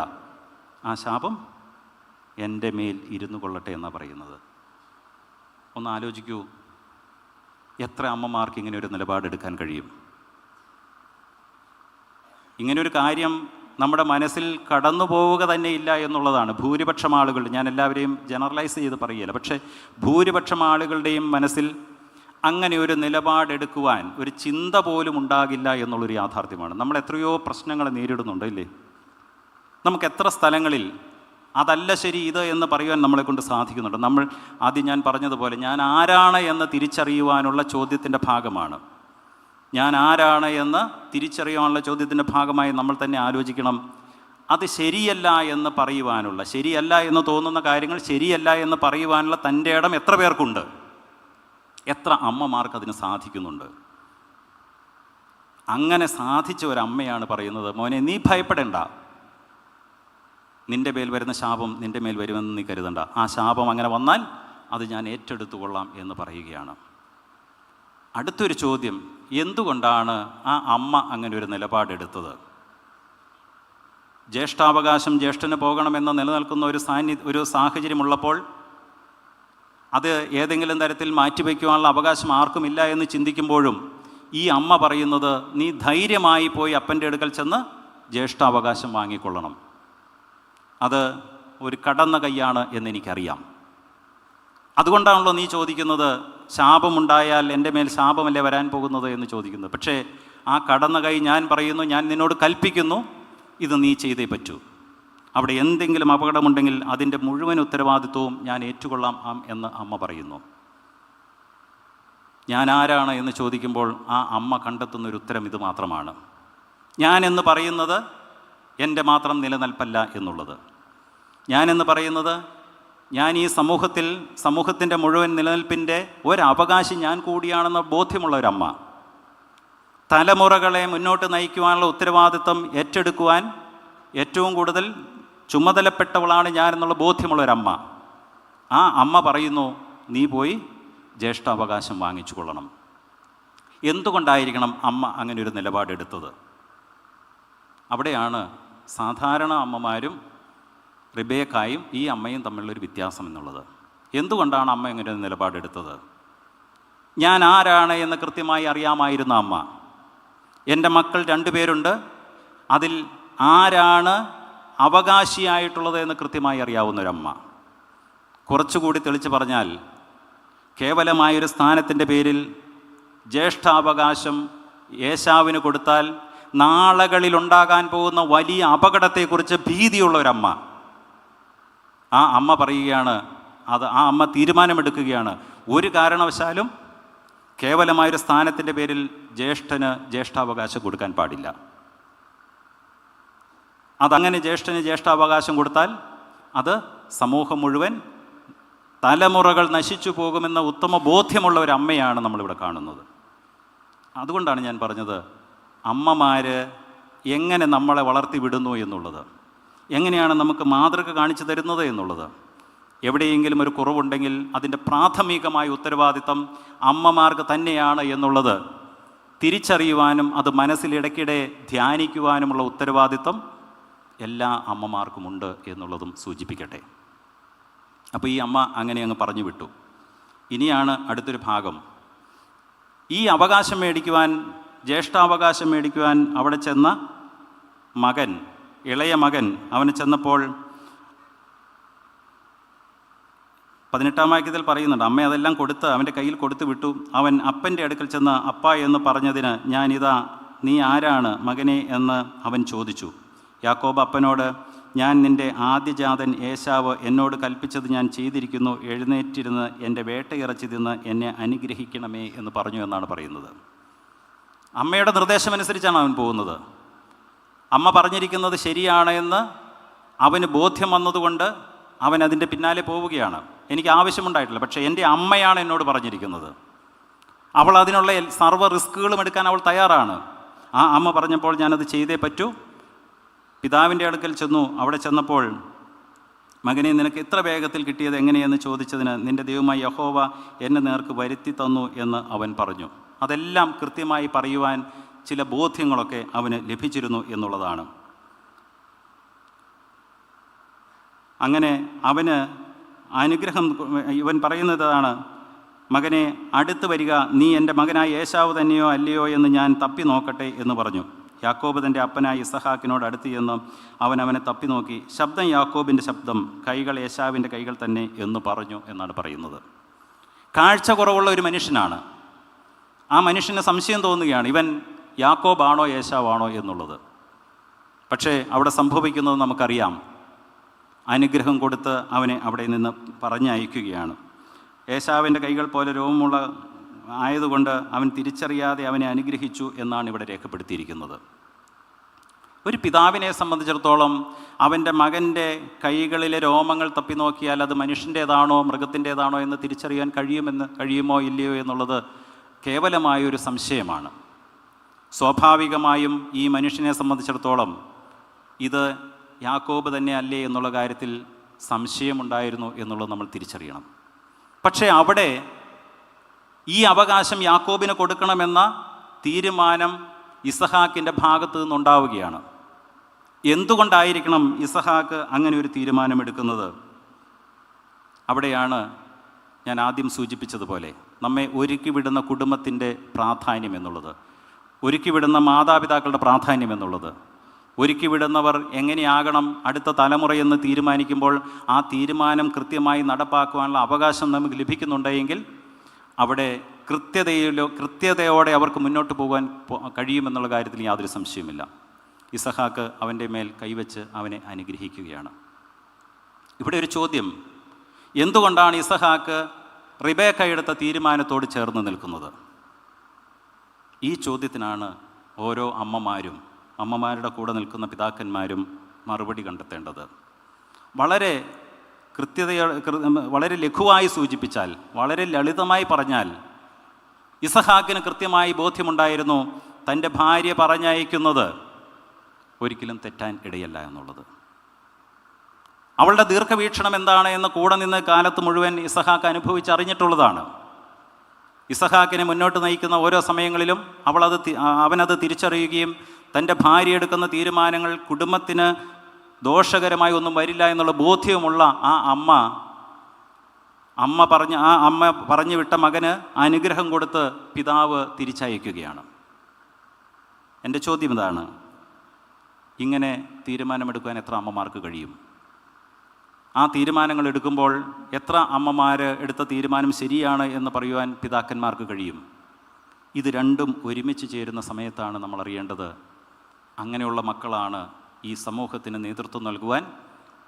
ആ ശാപം എൻ്റെ മേൽ ഇരുന്നു കൊള്ളട്ടെ എന്നാണ് പറയുന്നത്. ഒന്ന് ആലോചിക്കൂ, എത്ര അമ്മമാർക്ക് ഇങ്ങനെ ഒരു നിലപാടെടുക്കാൻ കഴിയും? ഇങ്ങനൊരു കാര്യം നമ്മുടെ മനസ്സിൽ കടന്നു പോവുക തന്നെ ഇല്ല എന്നുള്ളതാണ് ഭൂരിപക്ഷം ആളുകൾ. ഞാൻ എല്ലാവരെയും ജനറലൈസ് ചെയ്ത് പറയുകയില്ല, പക്ഷേ ഭൂരിപക്ഷം ആളുകളുടെയും മനസ്സിൽ അങ്ങനെ ഒരു നിലപാടെടുക്കുവാൻ ഒരു ചിന്ത പോലും ഉണ്ടാകില്ല എന്നുള്ളൊരു യാഥാർത്ഥ്യമാണ്. നമ്മൾ എത്രയോ പ്രശ്നങ്ങൾ നേരിടുന്നുണ്ട്, ഇല്ലേ? നമുക്ക് എത്ര സ്ഥലങ്ങളിൽ അതല്ല ശരി ഇത് എന്ന് പറയുവാൻ നമ്മളെക്കൊണ്ട് സാധിക്കുന്നുണ്ട്. നമ്മൾ ആദ്യം ഞാൻ പറഞ്ഞതുപോലെ ഞാൻ ആരാണ് എന്ന് തിരിച്ചറിയുവാനുള്ള ചോദ്യത്തിൻ്റെ ഭാഗമാണ്. ഞാൻ ആരാണ് എന്ന് തിരിച്ചറിയാനുള്ള ചോദ്യത്തിൻ്റെ ഭാഗമായി നമ്മൾ തന്നെ ആലോചിക്കണം, അത് ശരിയല്ല എന്ന് പറയുവാനുള്ള, ശരിയല്ല എന്ന് തോന്നുന്ന കാര്യങ്ങൾ ശരിയല്ല എന്ന് പറയുവാനുള്ള തൻ്റെ ഇടം എത്ര പേർക്കുണ്ട്? എത്ര അമ്മമാർക്ക് അതിന് സാധിക്കുന്നുണ്ട്? അങ്ങനെ സാധിച്ച ഒരമ്മയാണ് പറയുന്നത്, മോനെ, നീ ഭയപ്പെടേണ്ട, നിൻ്റെ മേൽ വരുന്ന ശാപം നിൻ്റെ മേൽ വരുമെന്ന് നീ കരുതണ്ട. ആ ശാപം അങ്ങനെ വന്നാൽ അത് ഞാൻ ഏറ്റെടുത്തുകൊള്ളാം എന്ന് പറയുകയാണ്. അടുത്തൊരു ചോദ്യം, എന്തുകൊണ്ടാണ് ആ അമ്മ അങ്ങനെ ഒരു നിലപാടെടുത്തത്? ജ്യേഷ്ഠാവകാശം ജ്യേഷ്ഠന് പോകണമെന്ന് നിലനിൽക്കുന്ന ഒരു സാഹചര്യമുള്ളപ്പോൾ അത് ഏതെങ്കിലും തരത്തിൽ മാറ്റിവെക്കുവാനുള്ള അവകാശം ആർക്കുമില്ല എന്ന് ചിന്തിക്കുമ്പോഴും ഈ അമ്മ പറയുന്നത്, നീ ധൈര്യമായി പോയി അപ്പൻ്റെ അടുക്കൽ ചെന്ന് ജ്യേഷ്ഠാവകാശം വാങ്ങിക്കൊള്ളണം. അത് ഒരു കടന്ന കൈയാണ് എന്നെനിക്കറിയാം. അതുകൊണ്ടാണല്ലോ നീ ചോദിക്കുന്നത്, ശാപമുണ്ടായാൽ എൻ്റെ മേൽ ശാപമല്ലേ വരാൻ പോകുന്നത് എന്ന് ചോദിക്കുന്നത്. പക്ഷേ ആ കടന്ന കൈ ഞാൻ പറയുന്നു, ഞാൻ നിന്നോട് കൽപ്പിക്കുന്നു, ഇത് നീ ചെയ്തേ പറ്റൂ. അവിടെ എന്തെങ്കിലും അപകടമുണ്ടെങ്കിൽ അതിൻ്റെ മുഴുവൻ ഉത്തരവാദിത്വവും ഞാൻ ഏറ്റുകൊള്ളാം എന്ന് അമ്മ പറയുന്നു. ഞാൻ ആരാണ് എന്ന് ചോദിക്കുമ്പോൾ ആ അമ്മ കണ്ടെത്തുന്നൊരു ഉത്തരം ഇത് മാത്രമാണ്. ഞാൻ എന്ന് പറയുന്നത് എൻ്റെ മാത്രം നിലനിൽപ്പല്ല എന്നുള്ളത്. ഞാനെന്ന് പറയുന്നത് ഞാൻ ഈ സമൂഹത്തിൻ്റെ മുഴുവൻ നിലനിൽപ്പിൻ്റെ ഒരവകാശി ഞാൻ കൂടിയാണെന്ന ബോധ്യമുള്ള ഒരമ്മ. തലമുറകളെ മുന്നോട്ട് നയിക്കുവാനുള്ള ഉത്തരവാദിത്വം ഏറ്റെടുക്കുവാൻ ഏറ്റവും കൂടുതൽ ചുമതലപ്പെട്ടവളാണ് ഞാൻ എന്നുള്ള ബോധ്യമുള്ളൊരമ്മ. ആ അമ്മ പറയുന്നു, നീ പോയി ജ്യേഷ്ഠാവകാശം വാങ്ങിച്ചു കൊള്ളണം. എന്തുകൊണ്ടായിരിക്കണം അമ്മ അങ്ങനെ ഒരു നിലപാടെടുത്തത്? അവിടെയാണ് സാധാരണ അമ്മമാരും റിബേക്കായും ഈ അമ്മയും തമ്മിലുള്ളൊരു വ്യത്യാസം എന്നുള്ളത്. എന്തുകൊണ്ടാണ് അമ്മ ഇങ്ങനെ ഒരു നിലപാടെടുത്തത്? ഞാൻ ആരാണ് എന്ന് കൃത്യമായി അറിയാമായിരുന്ന അമ്മ. എൻ്റെ മക്കൾ 2 പേരുണ്ട്, അതിൽ ആരാണ് അവകാശിയായിട്ടുള്ളത് എന്ന് കൃത്യമായി അറിയാവുന്നൊരമ്മ. കുറച്ചുകൂടി തെളിച്ച് പറഞ്ഞാൽ, കേവലമായൊരു സ്ഥാനത്തിൻ്റെ പേരിൽ ജ്യേഷ്ഠാവകാശം ഏശാവിന് കൊടുത്താൽ നാളുകളിലുണ്ടാകാൻ പോകുന്ന വലിയ അപകടത്തെക്കുറിച്ച് ഭീതിയുള്ള ഒരമ്മ, ആ അമ്മ പറയുകയാണ്, ആ അമ്മ തീരുമാനമെടുക്കുകയാണ്, ഒരു കാരണവശാലും കേവലമായൊരു സ്ഥാനത്തിൻ്റെ പേരിൽ ജ്യേഷ്ഠന് ജ്യേഷ്ഠാവകാശം കൊടുക്കാൻ പാടില്ല. അതങ്ങനെ ജ്യേഷ്ഠന് ജ്യേഷ്ഠാവകാശം കൊടുത്താൽ അത് സമൂഹം മുഴുവൻ തലമുറകൾ നശിച്ചു പോകുമെന്ന ഉത്തമ ബോധ്യമുള്ള ഒരു അമ്മയാണ് നമ്മളിവിടെ കാണുന്നത്. അതുകൊണ്ടാണ് ഞാൻ പറഞ്ഞത്, അമ്മമാർ എങ്ങനെ നമ്മളെ വളർത്തി വിടുന്നു എന്നുള്ളത്, എങ്ങനെയാണ് നമുക്ക് മാതൃക കാണിച്ചു തരുന്നത് എന്നുള്ളത്. എവിടെയെങ്കിലും ഒരു കുറവുണ്ടെങ്കിൽ അതിൻ്റെ പ്രാഥമികമായ ഉത്തരവാദിത്തം അമ്മമാർക്ക് തന്നെയാണ് എന്നുള്ളത് തിരിച്ചറിയുവാനും അത് മനസ്സിൽ ഇടയ്ക്കിടെ ധ്യാനിക്കുവാനുമുള്ള ഉത്തരവാദിത്തം എല്ലാ അമ്മമാർക്കുമുണ്ട് എന്നുള്ളതും സൂചിപ്പിക്കട്ടെ. അപ്പോൾ ഈ അമ്മ അങ്ങനെ അങ്ങ് പറഞ്ഞു വിട്ടു. ഇനിയാണ് അടുത്തൊരു ഭാഗം. ഈ അവകാശം മേടിക്കുവാൻ, ജ്യേഷ്ഠാവകാശം മേടിക്കുവാൻ അവിടെ ചെന്ന മകൻ, ഇളയ മകൻ, അവന് ചെന്നപ്പോൾ 18-ാം വാക്യത്തിൽ പറയുന്നുണ്ട്, അമ്മ അതെല്ലാം കൊടുത്ത് അവൻ്റെ കയ്യിൽ കൊടുത്തു വിട്ടു. അവൻ അപ്പൻ്റെ അടുക്കൽ ചെന്ന് അപ്പ എന്ന് പറഞ്ഞതിന്, ഞാനിതാ, നീ ആരാണ് മകനെ എന്ന് അവൻ ചോദിച്ചു. യാക്കോബ് അപ്പനോട്, ഞാൻ നിൻ്റെ ആദ്യജാതൻ ഏശാവ് എന്നോട് കൽപ്പിച്ചത് ഞാൻ ചെയ്തിരിക്കുന്നു, എഴുന്നേറ്റിരുന്ന് എൻ്റെ വേട്ടയിറച്ചി തിന്ന് എന്നെ അനുഗ്രഹിക്കണമേ എന്ന് പറഞ്ഞു എന്നാണ് പറയുന്നത്. അമ്മയുടെ നിർദ്ദേശമനുസരിച്ചാണ് അവൻ പോകുന്നത്. അമ്മ പറഞ്ഞിരിക്കുന്നത് ശരിയാണ് എന്ന് അവന് ബോധ്യം വന്നതുകൊണ്ട് അവൻ അതിൻ്റെ പിന്നാലെ പോവുകയാണ്. എനിക്ക് ആവശ്യമുണ്ടായിട്ടില്ല, പക്ഷേ എൻ്റെ അമ്മയാണ് എന്നോട് പറഞ്ഞിരിക്കുന്നത്. അവൾ അതിനുള്ള സർവ്വ റിസ്കുകളും എടുക്കാൻ അവൾ തയ്യാറാണ്. ആ അമ്മ പറഞ്ഞപ്പോൾ ഞാനത് ചെയ്തേ പറ്റൂ. പിതാവിൻ്റെ അടുക്കൽ ചെന്നു. അവിടെ ചെന്നപ്പോൾ, മകനെ, നിനക്ക് ഇത്ര വേഗത്തിൽ കിട്ടിയത് എങ്ങനെയെന്ന് ചോദിച്ചതിന്, നിൻ്റെ ദൈവമായ യഹോവ എന്നെ നേർക്ക് വരുത്തി തന്നു എന്ന് അവൻ പറഞ്ഞു. അതെല്ലാം കൃത്യമായി പറയുവാൻ ചില ബോധ്യങ്ങളൊക്കെ അവന് ലഭിച്ചിരുന്നു എന്നുള്ളതാണ്. അങ്ങനെ അവന് അനുഗ്രഹം ഇവൻ പറയുന്നതാണ്, മകനെ, അടുത്ത് വരിക, നീ എൻ്റെ മകനായ ഏശാവ് തന്നെയോ അല്ലയോ എന്ന് ഞാൻ തപ്പി നോക്കട്ടെ എന്ന് പറഞ്ഞു. യാക്കോബ് തൻ്റെ അപ്പനായ ഇസഹാക്കിനോട് അടുത്ത് ചെന്ന് അവനെ തപ്പി നോക്കി. ശബ്ദം യാക്കോബിൻ്റെ ശബ്ദം, കൈകൾ ഏശാവിൻ്റെ കൈകൾ തന്നെ എന്ന് പറഞ്ഞു എന്നാണ് പറയുന്നത്. കാഴ്ച കുറവുള്ള ഒരു മനുഷ്യനാണ്. ആ മനുഷ്യന് സംശയം തോന്നുകയാണ്, ഇവൻ യാക്കോബാണോ ഏശാവാണോ എന്നുള്ളത്. പക്ഷേ അവിടെ സംഭവിക്കുന്നത് നമുക്കറിയാം. അനുഗ്രഹം കൊടുത്ത് അവനെ അവിടെ നിന്ന് പറഞ്ഞയക്കുകയാണ്. ഏശാവിൻ്റെ കൈകൾ പോലെ രോമമുള്ള ആയതുകൊണ്ട് അവൻ തിരിച്ചറിയാതെ അവനെ അനുഗ്രഹിച്ചു എന്നാണ് ഇവിടെ രേഖപ്പെടുത്തിയിരിക്കുന്നത്. ഒരു പിതാവിനെ സംബന്ധിച്ചിടത്തോളം അവൻ്റെ മകൻ്റെ കൈകളിലെ രോമങ്ങൾ തപ്പി നോക്കിയാൽ അത് മനുഷ്യൻ്റേതാണോ മൃഗത്തിൻ്റേതാണോ എന്ന് തിരിച്ചറിയാൻ കഴിയുമോ ഇല്ലയോ എന്നുള്ളത് കേവലമായൊരു സംശയമാണ്. സ്വാഭാവികമായും ഈ മനുഷ്യനെ സംബന്ധിച്ചിടത്തോളം ഇത് യാക്കോബ് തന്നെ അല്ലേ എന്നുള്ള കാര്യത്തിൽ സംശയമുണ്ടായിരുന്നു എന്നുള്ളത് നമ്മൾ തിരിച്ചറിയണം. പക്ഷേ അവിടെ ഈ അവകാശം യാക്കോബിന് കൊടുക്കണമെന്ന തീരുമാനം ഇസഹാക്കിൻ്റെ ഭാഗത്തു നിന്നുണ്ടാവുകയാണ്. എന്തുകൊണ്ടായിരിക്കണം ഇസഹാക്ക് അങ്ങനെ ഒരു തീരുമാനമെടുക്കുന്നത്? അവിടെയാണ് ഞാൻ ആദ്യം സൂചിപ്പിച്ചതുപോലെ നമ്മെ ഒരുക്കിവിടുന്ന കുടുംബത്തിൻ്റെ പ്രാധാന്യം എന്നുള്ളത്, ഒരുക്കിവിടുന്ന മാതാപിതാക്കളുടെ പ്രാധാന്യം എന്നുള്ളത്. ഒരുക്കിവിടുന്നവർ എങ്ങനെയാകണം അടുത്ത തലമുറയെന്ന് തീരുമാനിക്കുമ്പോൾ ആ തീരുമാനം കൃത്യമായി നടപ്പാക്കുവാനുള്ള അവകാശം നമുക്ക് ലഭിക്കുന്നുണ്ടെങ്കിൽ അവിടെ കൃത്യതയോടെ അവർക്ക് മുന്നോട്ട് പോകാൻ കഴിയുമെന്നുള്ള കാര്യത്തിൽ യാതൊരു സംശയമില്ല. ഇസഹാക്ക് അവൻ്റെ മേൽ കൈവച്ച് അവനെ അനുഗ്രഹിക്കുകയാണ്. ഇവിടെ ഒരു ചോദ്യം, എന്തുകൊണ്ടാണ് ഇസഹാക്ക് റിബേക്ക എടുത്ത തീരുമാനത്തോട് ചേർന്ന് നിൽക്കുന്നത്? ഈ ചോദ്യത്തിനാണ് ഓരോ അമ്മമാരുടെ കൂടെ നിൽക്കുന്ന പിതാക്കന്മാരും മറുപടി കണ്ടെത്തേണ്ടത്. വളരെ ലഘുവായി സൂചിപ്പിച്ചാൽ, വളരെ ലളിതമായി പറഞ്ഞാൽ, ഇസഹാക്കിന് കൃത്യമായി ബോധ്യമുണ്ടായിരുന്നു തൻ്റെ ഭാര്യ പറഞ്ഞയക്കുന്നത് ഒരിക്കലും തെറ്റാൻ ഇടയല്ല എന്നുള്ളത്. അവളുടെ ദീർഘവീക്ഷണം എന്താണ് എന്ന് കൂടെ നിന്ന് കാലത്ത് മുഴുവൻ ഇസഹാക്ക് അനുഭവിച്ചറിഞ്ഞിട്ടുള്ളതാണ്. ഇസഹാക്കിനെ മുന്നോട്ട് നയിക്കുന്ന ഓരോ സമയങ്ങളിലും അവനത് തിരിച്ചറിയുകയും തൻ്റെ ഭാര്യ എടുക്കുന്ന തീരുമാനങ്ങൾ കുടുംബത്തിന് ദോഷകരമായി ഒന്നും വരില്ല എന്നുള്ള ബോധ്യവുമുള്ള ആ അമ്മ പറഞ്ഞു വിട്ട മകന് അനുഗ്രഹം കൊടുത്ത് പിതാവ് തിരിച്ചയക്കുകയാണ്. എൻ്റെ ചോദ്യം ഇതാണ്, ഇങ്ങനെ തീരുമാനമെടുക്കാൻ എത്ര അമ്മമാർക്ക് കഴിയും? ആ തീരുമാനങ്ങൾ എടുക്കുമ്പോൾ എത്ര അമ്മമാർ എടുത്ത തീരുമാനം ശരിയാണ് എന്ന് പറയുവാൻ പിതാക്കന്മാർക്ക് കഴിയും? ഇത് രണ്ടും ഒരുമിച്ച് ചേരുന്ന സമയത്താണ് നമ്മൾ അറിയേണ്ടത് അങ്ങനെയുള്ള മക്കളാണ് ഈ സമൂഹത്തിന് നേതൃത്വം നൽകുവാൻ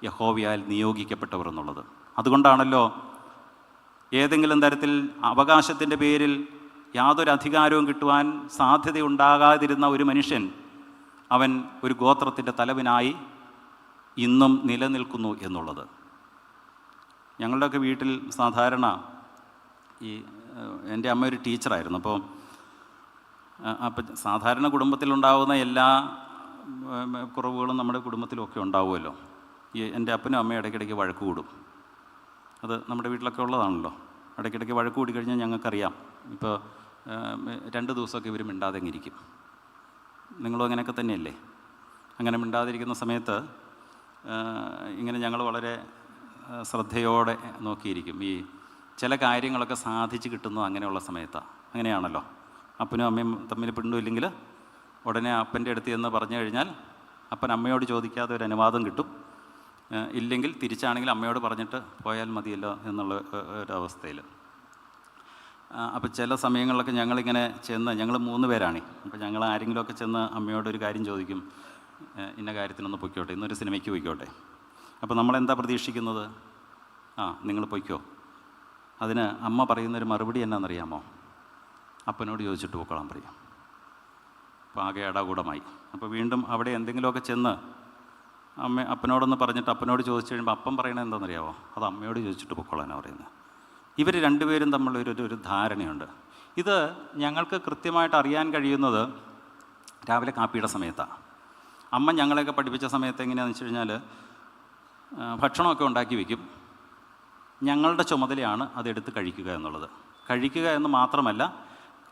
യഹോവയാൽ നിയോഗിക്കപ്പെട്ടവർ എന്നുള്ളത്. അതുകൊണ്ടാണല്ലോ ഏതെങ്കിലും തരത്തിൽ അവകാശത്തിൻ്റെ പേരിൽ യാതൊരു അധികാരവും കിട്ടുവാൻ സാധ്യതയുണ്ടാകാതിരുന്ന ഒരു മനുഷ്യൻ അവൻ ഒരു ഗോത്രത്തിൻ്റെ തലവനായി ഇന്നും നിലനിൽക്കുന്നു എന്നുള്ളത്. ഞങ്ങളുടെയൊക്കെ വീട്ടിൽ സാധാരണ എൻ്റെ അമ്മ ഒരു ടീച്ചറായിരുന്നു. അപ്പം സാധാരണ കുടുംബത്തിലുണ്ടാകുന്ന എല്ലാ കുറവുകളും നമ്മുടെ കുടുംബത്തിലൊക്കെ ഉണ്ടാവുമല്ലോ. എൻ്റെ അപ്പനും അമ്മയും ഇടയ്ക്കിടയ്ക്ക് വഴക്ക് കൂടും. അത് നമ്മുടെ വീട്ടിലൊക്കെ ഉള്ളതാണല്ലോ. ഇടയ്ക്കിടയ്ക്ക് വഴക്ക് കൂടി കഴിഞ്ഞാൽ ഞങ്ങൾക്കറിയാം, ഇപ്പോൾ 2 ദിവസമൊക്കെ ഇവർ മിണ്ടാതെ ഇരിക്കും. നിങ്ങളും അങ്ങനെയൊക്കെ തന്നെയല്ലേ? അങ്ങനെ മിണ്ടാതിരിക്കുന്ന സമയത്ത് ഇങ്ങനെ ഞങ്ങൾ വളരെ ശ്രദ്ധയോടെ നോക്കിയിരിക്കും. ഈ ചില കാര്യങ്ങളൊക്കെ സാധിച്ച് കിട്ടുന്നത് അങ്ങനെയുള്ള സമയത്താണ്. അങ്ങനെയാണല്ലോ, അപ്പനും അമ്മയും തമ്മിൽ പിണ്ടുമില്ലെങ്കിൽ ഉടനെ അപ്പൻ്റെ അടുത്ത് എന്ന് പറഞ്ഞു കഴിഞ്ഞാൽ അപ്പൻ അമ്മയോട് ചോദിക്കാതെ ഒരു അനുവാദം കിട്ടും. ഇല്ലെങ്കിൽ തിരിച്ചാണെങ്കിൽ അമ്മയോട് പറഞ്ഞിട്ട് പോയാൽ മതിയല്ലോ എന്നുള്ള ഒരവസ്ഥയിൽ. അപ്പോൾ ചില സമയങ്ങളിലൊക്കെ ഞങ്ങളിങ്ങനെ ചെന്ന്, ഞങ്ങൾ 3 പേരാണ്. അപ്പോൾ ഞങ്ങൾ ആരെങ്കിലുമൊക്കെ ചെന്ന് അമ്മയോടൊരു കാര്യം ചോദിക്കും, ഇന്ന കാര്യത്തിനൊന്ന് പൊയ്ക്കോട്ടെ, ഇന്നൊരു സിനിമയ്ക്ക് പൊയ്ക്കോട്ടെ. അപ്പോൾ നമ്മളെന്താ പ്രതീക്ഷിക്കുന്നത്? നിങ്ങൾ പൊയ്ക്കോ. അതിന് അമ്മ പറയുന്നൊരു മറുപടി എന്നാണെന്നറിയാമോ? അപ്പനോട് ചോദിച്ചിട്ട് പോയിക്കോളാൻ പറയും. അപ്പോൾ ആകെ ഏടാകൂടമായി. അപ്പോൾ വീണ്ടും അവിടെ എന്തെങ്കിലുമൊക്കെ ചെന്ന് അപ്പനോടൊന്ന് പറഞ്ഞിട്ട് അപ്പനോട് ചോദിച്ചു കഴിയുമ്പോൾ അപ്പം പറയണത് എന്താണെന്നറിയാമോ? അത് അമ്മയോട് ചോദിച്ചിട്ട് പൊയ്ക്കോളാനാണ് പറയുന്നത്. ഇവർ രണ്ടുപേരും തമ്മിലൊരു ധാരണയുണ്ട്. ഇത് ഞങ്ങൾക്ക് കൃത്യമായിട്ട് അറിയാൻ കഴിയുന്നത് രാവിലെ കാപ്പിയുടെ സമയത്താണ്. അമ്മ ഞങ്ങളെയൊക്കെ പഠിപ്പിച്ച സമയത്ത് എങ്ങനെയാണെന്ന് വെച്ച് കഴിഞ്ഞാൽ ഭക്ഷണമൊക്കെ ഉണ്ടാക്കി വയ്ക്കും. ഞങ്ങളുടെ ചുമതലയാണ് അതെടുത്ത് കഴിക്കുക എന്നുള്ളത്. കഴിക്കുക എന്ന് മാത്രമല്ല,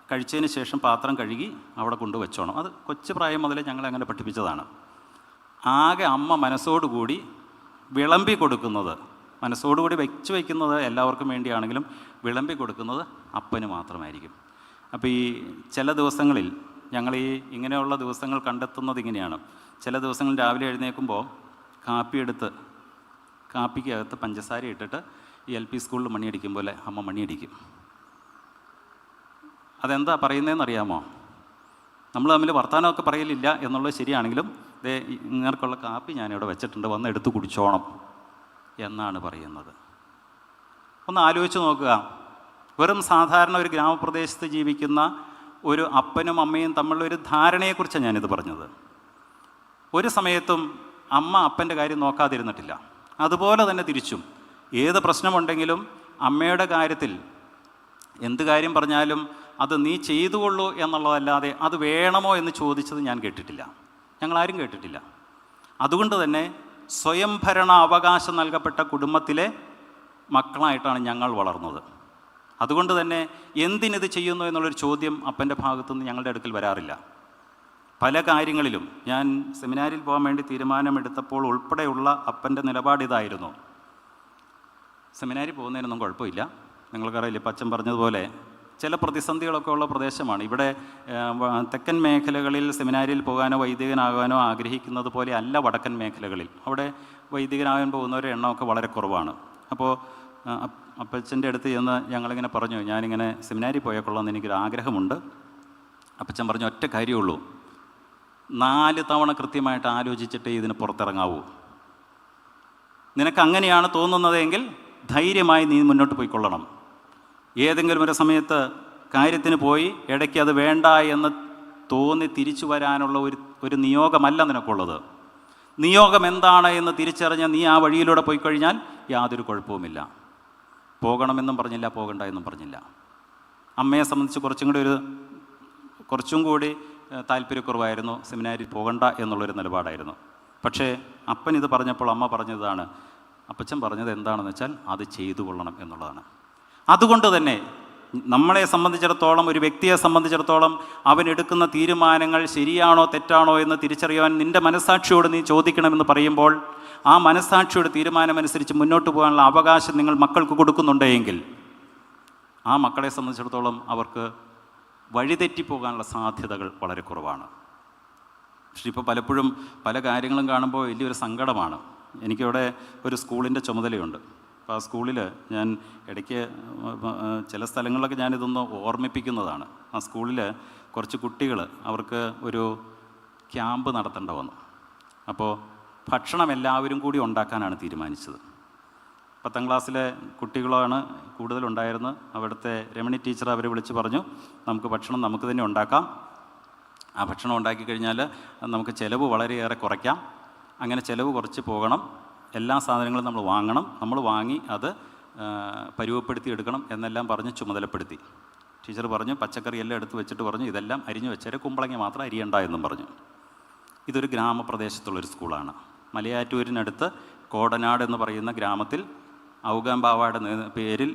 കഴിച്ചതിന് ശേഷം പാത്രം കഴുകി അവിടെ കൊണ്ടുവച്ചോണം. അത് കൊച്ചു പ്രായം മുതലേ ഞങ്ങളങ്ങനെ പഠിപ്പിച്ചതാണ്. ആകെ അമ്മ മനസ്സോടുകൂടി വിളമ്പി കൊടുക്കുന്നത്, മനസ്സോടുകൂടി വെച്ച് വയ്ക്കുന്നത് എല്ലാവർക്കും വേണ്ടിയാണെങ്കിലും വിളമ്പി കൊടുക്കുന്നത് അപ്പന് മാത്രമായിരിക്കും. അപ്പോൾ ഈ ചില ദിവസങ്ങളിൽ ഞങ്ങൾ ഇങ്ങനെയുള്ള ദിവസങ്ങൾ കണ്ടെത്തുന്നത് ഇങ്ങനെയാണ്. ചില ദിവസങ്ങളിൽ രാവിലെ എഴുന്നേൽക്കുമ്പോൾ കാപ്പിക്കകത്ത് പഞ്ചസാര ഇട്ടിട്ട് ഈ LP സ്കൂളിൽ മണിയടിക്കും പോലെ അമ്മ മണിയടിക്കും. അതെന്താ പറയുന്നതെന്നറിയാമോ? നമ്മൾ തമ്മിൽ വർത്തമാനമൊക്കെ പറയലില്ല എന്നുള്ളത് ശരിയാണെങ്കിലും ഇങ്ങനെയുള്ള കാപ്പി ഞാനിവിടെ വെച്ചിട്ടുണ്ട്, വന്ന് എടുത്ത് കുടിച്ചോണം എന്നാണ് പറയുന്നത്. ഒന്ന് ആലോചിച്ച് നോക്കുക. വെറും സാധാരണ ഒരു ഗ്രാമപ്രദേശത്ത് ജീവിക്കുന്ന ഒരു അപ്പനും അമ്മയും തമ്മിലുള്ള ഒരു ധാരണയെക്കുറിച്ചാണ് ഞാനിത് പറഞ്ഞത്. ഒരു സമയത്തും അമ്മ അപ്പൻ്റെ കാര്യം നോക്കാതിരുന്നിട്ടില്ല. അതുപോലെ തന്നെ തിരിച്ചും ഏത് പ്രശ്നമുണ്ടെങ്കിലും അമ്മയുടെ കാര്യത്തിൽ എന്ത് കാര്യം പറഞ്ഞാലും അത് നീ ചെയ്തുകൊള്ളൂ എന്നുള്ളതല്ലാതെ അത് വേണമോ എന്ന് ചോദിച്ചത് ഞാൻ കേട്ടിട്ടില്ല, ഞങ്ങളാരും കേട്ടിട്ടില്ല. അതുകൊണ്ട് തന്നെ സ്വയംഭരണ അവകാശം നൽകപ്പെട്ട കുടുംബത്തിലെ മക്കളായിട്ടാണ് ഞങ്ങൾ വളർന്നത്. അതുകൊണ്ട് തന്നെ എന്തിനിത് ചെയ്യുന്നു എന്നുള്ളൊരു ചോദ്യം അപ്പൻ്റെ ഭാഗത്തുനിന്ന് ഞങ്ങളുടെ അടുക്കൽ വരാറില്ല. പല കാര്യങ്ങളിലും ഞാൻ സെമിനാരിൽ പോകാൻ വേണ്ടി തീരുമാനമെടുത്തപ്പോൾ ഉൾപ്പെടെയുള്ള അപ്പൻ്റെ നിലപാടിതായിരുന്നു. സെമിനാരിൽ പോകുന്നതിനൊന്നും കുഴപ്പമില്ല, നിങ്ങൾക്കറിയില്ല, ഇപ്പം അച്ഛൻ പറഞ്ഞതുപോലെ ചില പ്രതിസന്ധികളൊക്കെ ഉള്ള പ്രദേശമാണ്. ഇവിടെ തെക്കൻ മേഖലകളിൽ സെമിനാരിയിൽ പോകാനോ വൈദികനാകാനോ ആഗ്രഹിക്കുന്നത് പോലെ അല്ല വടക്കൻ മേഖലകളിൽ. അവിടെ വൈദികനാകാൻ പോകുന്നവരുടെ എണ്ണമൊക്കെ വളരെ കുറവാണ്. അപ്പോൾ അപ്പച്ചൻ്റെ അടുത്ത് ചെന്ന് ഞങ്ങളിങ്ങനെ പറഞ്ഞു, ഞാനിങ്ങനെ സെമിനാരിൽ പോയാൽ കൊള്ളാമെന്ന് എനിക്കൊരു ആഗ്രഹമുണ്ട്. അപ്പച്ചൻ പറഞ്ഞു, ഒറ്റ കാര്യമുള്ളൂ, 4 തവണ കൃത്യമായിട്ട് ആലോചിച്ചിട്ടേ ഇതിന് പുറത്തിറങ്ങാവൂ. നിനക്ക് അങ്ങനെയാണ് തോന്നുന്നതെങ്കിൽ ധൈര്യമായി നീ മുന്നോട്ട് പോയിക്കൊള്ളണം. ഏതെങ്കിലും ഒരു സമയത്ത് കാര്യത്തിന് പോയി ഇടയ്ക്ക് അത് വേണ്ട എന്ന് തോന്നി തിരിച്ചു വരാനുള്ള ഒരു നിയോഗമല്ല നിനക്കുള്ളത്. നിയോഗം എന്താണ് എന്ന് തിരിച്ചറിഞ്ഞ് നീ ആ വഴിയിലൂടെ പോയിക്കഴിഞ്ഞാൽ യാതൊരു കുഴപ്പവുമില്ല. പോകണമെന്നും പറഞ്ഞില്ല, പോകണ്ട എന്നും പറഞ്ഞില്ല. അമ്മയെ സംബന്ധിച്ച് കുറച്ചും കൂടി താല്പര്യക്കുറവായിരുന്നു, സെമിനാരിൽ പോകണ്ട എന്നുള്ളൊരു നിലപാടായിരുന്നു. പക്ഷേ അപ്പൻ ഇത് പറഞ്ഞപ്പോൾ അമ്മ പറഞ്ഞതാണ്, അപ്പച്ചൻ പറഞ്ഞത് എന്താണെന്ന് വെച്ചാൽ അത് ചെയ്തു കൊള്ളണം എന്നുള്ളതാണ്. അതുകൊണ്ട് തന്നെ നമ്മളെ സംബന്ധിച്ചിടത്തോളം, ഒരു വ്യക്തിയെ സംബന്ധിച്ചിടത്തോളം അവൻ എടുക്കുന്ന തീരുമാനങ്ങൾ ശരിയാണോ തെറ്റാണോ എന്ന് തിരിച്ചറിയാൻ നിൻ്റെ മനസ്സാക്ഷിയോട് നീ ചോദിക്കണമെന്ന് പറയുമ്പോൾ ആ മനസ്സാക്ഷിയുടെ തീരുമാനമനുസരിച്ച് മുന്നോട്ട് പോകാനുള്ള അവകാശം നിങ്ങൾ മക്കൾക്ക് കൊടുക്കുന്നുണ്ടെങ്കിൽ ആ മക്കളെ സംബന്ധിച്ചിടത്തോളം അവർക്ക് വഴിതെറ്റിപ്പോകാനുള്ള സാധ്യതകൾ വളരെ കുറവാണ്. പക്ഷേ ഇപ്പോൾ പലപ്പോഴും പല കാര്യങ്ങളും കാണുമ്പോൾ വലിയൊരു സങ്കടമാണ്. എനിക്കിവിടെ ഒരു സ്കൂളിൻ്റെ ചുമതലയുണ്ട്. അപ്പോൾ ആ സ്കൂളിൽ ഞാൻ ഇടയ്ക്ക് ചില സ്ഥലങ്ങളിലൊക്കെ ഞാനിതൊന്ന് ഓർമ്മിപ്പിക്കുന്നതാണ്. ആ സ്കൂളിൽ കുറച്ച് കുട്ടികൾ അവർക്ക് ഒരു ക്യാമ്പ് നടത്തേണ്ട വന്നു. അപ്പോൾ ഭക്ഷണം എല്ലാവരും കൂടി ഉണ്ടാക്കാനാണ് തീരുമാനിച്ചത്. 10ാം ക്ലാസ്സിലെ കുട്ടികളാണ് കൂടുതലുണ്ടായിരുന്നത്. അവിടുത്തെ രമണി ടീച്ചർ അവരെ വിളിച്ച് പറഞ്ഞു, നമുക്ക് ഭക്ഷണം നമുക്ക് തന്നെ ഉണ്ടാക്കാം. ആ ഭക്ഷണം ഉണ്ടാക്കി കഴിഞ്ഞാൽ നമുക്ക് ചിലവ് വളരെയേറെ കുറയ്ക്കാം. അങ്ങനെ ചിലവ് കുറച്ച് പോകണം. എല്ലാ സാധനങ്ങളും നമ്മൾ വാങ്ങണം, നമ്മൾ വാങ്ങി അത് പരുവപ്പെടുത്തി എടുക്കണം എന്നെല്ലാം പറഞ്ഞ് ചുമതലപ്പെടുത്തി. ടീച്ചർ പറഞ്ഞു, പച്ചക്കറി എല്ലാം എടുത്ത് വെച്ചിട്ട് പറഞ്ഞു, ഇതെല്ലാം അരിഞ്ഞു വെച്ചേരെ, കുമ്പളങ്ങ മാത്രം അരിയണ്ട എന്നും പറഞ്ഞു. ഇതൊരു ഗ്രാമപ്രദേശത്തുള്ളൊരു സ്കൂളാണ്. മലയാറ്റൂരിനടുത്ത് കോടനാട് എന്ന് പറയുന്ന ഗ്രാമത്തിൽ ഔഗാംബാവയുടെ പേരിൽ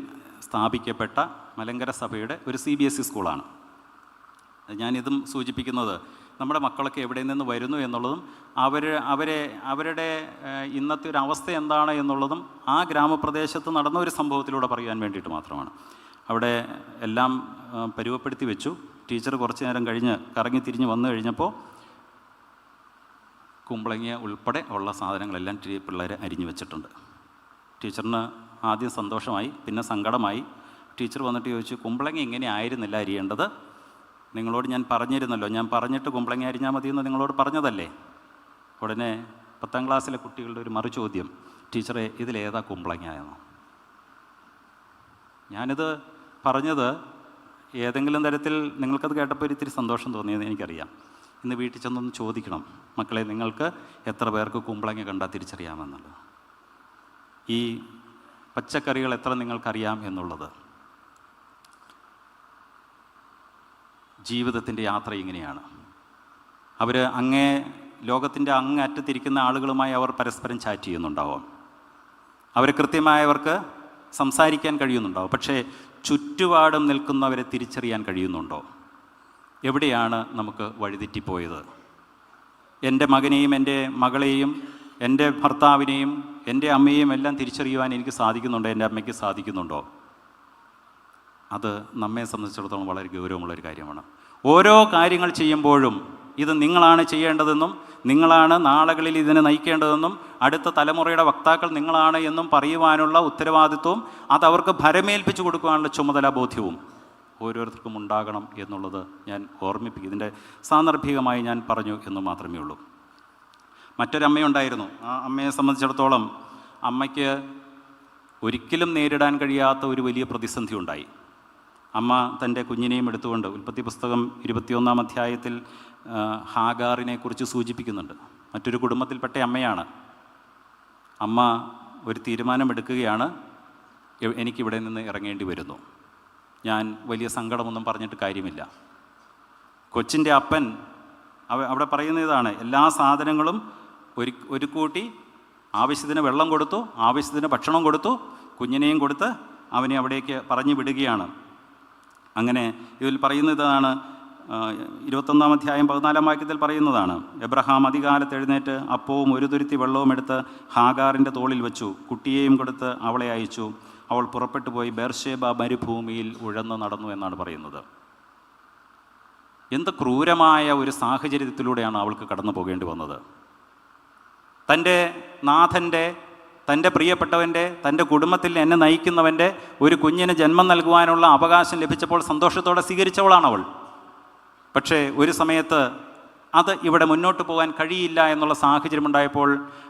സ്ഥാപിക്കപ്പെട്ട മലങ്കര സഭയുടെ ഒരു CBSE സ്കൂളാണ്. ഞാനിതും സൂചിപ്പിക്കുന്നത് നമ്മുടെ മക്കളൊക്കെ എവിടെ നിന്ന് വരുന്നു എന്നുള്ളതും അവരുടെ ഇന്നത്തെ ഒരു അവസ്ഥ എന്താണ് എന്നുള്ളതും ആ ഗ്രാമപ്രദേശത്ത് നടന്ന ഒരു സംഭവത്തിലൂടെ പറയാൻ വേണ്ടിയിട്ട് മാത്രമാണ്. അവിടെ എല്ലാം പരുവപ്പെടുത്തി വെച്ചു. ടീച്ചർ കുറച്ച് നേരം കഴിഞ്ഞ് കറങ്ങി തിരിഞ്ഞ് വന്നു കഴിഞ്ഞപ്പോൾ കുമ്പളങ്ങിയ ഉൾപ്പെടെ ഉള്ള സാധനങ്ങളെല്ലാം പിള്ളേർ അരിഞ്ഞു വെച്ചിട്ടുണ്ട്. ടീച്ചറിന് ആദ്യം സന്തോഷമായി, പിന്നെ സങ്കടമായി. ടീച്ചർ വന്നിട്ട് ചോദിച്ചു, കുമ്പളങ്ങ ഇങ്ങനെ ആയിരുന്നില്ല അരിയേണ്ടത്, നിങ്ങളോട് ഞാൻ പറഞ്ഞിരുന്നല്ലോ, ഞാൻ പറഞ്ഞിട്ട് കുമ്പളങ്ങ അരിഞ്ഞാൽ മതിയെന്ന് നിങ്ങളോട് പറഞ്ഞതല്ലേ. ഉടനെ 10ാം ക്ലാസ്സിലെ കുട്ടികളുടെ ഒരു മറുചോദ്യം, ടീച്ചറെ ഇതിലേതാ കുമ്പളങ്ങ എന്ന്. ഞാനിത് പറഞ്ഞത് ഏതെങ്കിലും തരത്തിൽ നിങ്ങൾക്കത് കേട്ടപ്പോൾ ഇത്തിരി സന്തോഷം തോന്നിയെന്ന് എനിക്കറിയാം. ഇന്ന് വീട്ടിൽ ചെന്നൊന്ന് ചോദിക്കണം, മക്കളെ നിങ്ങൾക്ക് എത്ര പേർക്ക് കുമ്പളങ്ങ കണ്ടാൽ തിരിച്ചറിയാമെന്നുള്ളത്, ഈ പച്ചക്കറികൾ എത്ര നിങ്ങൾക്കറിയാം എന്നുള്ളത്. ജീവിതത്തിൻ്റെ യാത്ര ഇങ്ങനെയാണ്. അവർ ലോകത്തിൻ്റെ അങ്ങേ അറ്റത്തിരിക്കുന്ന ആളുകളുമായി അവർ പരസ്പരം ചാറ്റ് ചെയ്യുന്നുണ്ടാവും, അവർ കൃത്യമായവർക്ക് സംസാരിക്കാൻ കഴിയുന്നുണ്ടാവും. പക്ഷേ ചുറ്റുപാടും നിൽക്കുന്നവരെ തിരിച്ചറിയാൻ കഴിയുന്നുണ്ടോ? എവിടെയാണ് നമുക്ക് വഴിതെറ്റിപ്പോയത്? എൻ്റെ മകനെയും എൻ്റെ മകളെയും എൻ്റെ ഭർത്താവിനെയും എൻ്റെ അമ്മയെയും എല്ലാം തിരിച്ചറിയുവാൻ എനിക്ക് സാധിക്കുന്നുണ്ടോ? എൻ്റെ അമ്മയ്ക്ക് സാധിക്കുന്നുണ്ടോ? അത് നമ്മെ സംബന്ധിച്ചിടത്തോളം വളരെ ഗൗരവമുള്ളൊരു കാര്യമാണ്. ഓരോ കാര്യങ്ങൾ ചെയ്യുമ്പോഴും ഇത് നിങ്ങളാണ് ചെയ്യേണ്ടതെന്നും നിങ്ങളാണ് നാളുകളിൽ ഇതിനെ നയിക്കേണ്ടതെന്നും അടുത്ത തലമുറയുടെ വക്താക്കൾ നിങ്ങളാണ് എന്നും പറയുവാനുള്ള ഉത്തരവാദിത്വവും അതവർക്ക് ഭരമേൽപ്പിച്ചു കൊടുക്കുവാനുള്ള ചുമതലാബോധ്യവും ഓരോരുത്തർക്കും ഉണ്ടാകണം എന്നുള്ളത് ഞാൻ ഓർമ്മിപ്പിക്കും. ഇതിൻ്റെ സാന്ദർഭികമായി ഞാൻ പറഞ്ഞു എന്ന് മാത്രമേ ഉള്ളൂ. മറ്റൊരമ്മയുണ്ടായിരുന്നു. ആ അമ്മയെ സംബന്ധിച്ചിടത്തോളം അമ്മയ്ക്ക് ഒരിക്കലും നേരിടാൻ കഴിയാത്ത ഒരു വലിയ പ്രതിസന്ധി ഉണ്ടായി. അമ്മ തൻ്റെ കുഞ്ഞിനെയും എടുത്തുകൊണ്ട് ഉൽപ്പത്തി പുസ്തകം 21-ാം അധ്യായത്തിൽ ഹാഗാറിനെ കുറിച്ച് സൂചിപ്പിക്കുന്നുണ്ട്. മറ്റൊരു കുടുംബത്തിൽപ്പെട്ട അമ്മയാണ്. അമ്മ ഒരു തീരുമാനമെടുക്കുകയാണ്, എനിക്കിവിടെ നിന്ന് ഇറങ്ങേണ്ടി വരുന്നു, ഞാൻ വലിയ സങ്കടമൊന്നും പറഞ്ഞിട്ട് കാര്യമില്ല. കൊച്ചിൻ്റെ അപ്പൻ അവിടെ പറയുന്ന ഇതാണ്, എല്ലാ സാധനങ്ങളും ഒരു കൂട്ടി ആവശ്യത്തിന് വെള്ളം കൊടുത്തു, ആവശ്യത്തിന് ഭക്ഷണം കൊടുത്തു, കുഞ്ഞിനെയും കൊടുത്ത് അവനെ അവിടേക്ക് പറഞ്ഞു വിടുകയാണ്. അങ്ങനെ ഇതിൽ പറയുന്നതാണ്, 21-ാം അധ്യായം 14-ാം വാക്യത്തിൽ പറയുന്നതാണ്, എബ്രഹാം അതികാലത്ത് എഴുന്നേറ്റ് അപ്പവും ഒരു തുരുത്തി വെള്ളവും എടുത്ത് ഹാഗാറിൻ്റെ തോളിൽ വെച്ചു, കുട്ടിയെയും കൊടുത്ത് അവളെ അയച്ചു, അവൾ പുറപ്പെട്ടു പോയി ബേർഷേബ മരുഭൂമിയിൽ ഉഴന്ന് നടന്നു എന്നാണ് പറയുന്നത്. എന്ത് ക്രൂരമായ ഒരു സാഹചര്യത്തിലൂടെയാണ് അവൾക്ക് കടന്നു പോകേണ്ടി വന്നത്. തൻ്റെ നാഥൻ്റെ, തൻ്റെ പ്രിയപ്പെട്ടവൻ്റെ, തൻ്റെ കുടുംബത്തിൽ എന്നെ നയിക്കുന്നവൻ്റെ ഒരു കുഞ്ഞിന് ജന്മം നൽകുവാനുള്ള അവകാശം ലഭിച്ചപ്പോൾ സന്തോഷത്തോടെ സ്വീകരിച്ചവളാണ് അവൾ. പക്ഷേ ഒരു സമയത്ത് അത് ഇവിടെ മുന്നോട്ട് പോകാൻ കഴിയില്ല എന്നുള്ള സാഹചര്യമുണ്ടായപ്പോൾ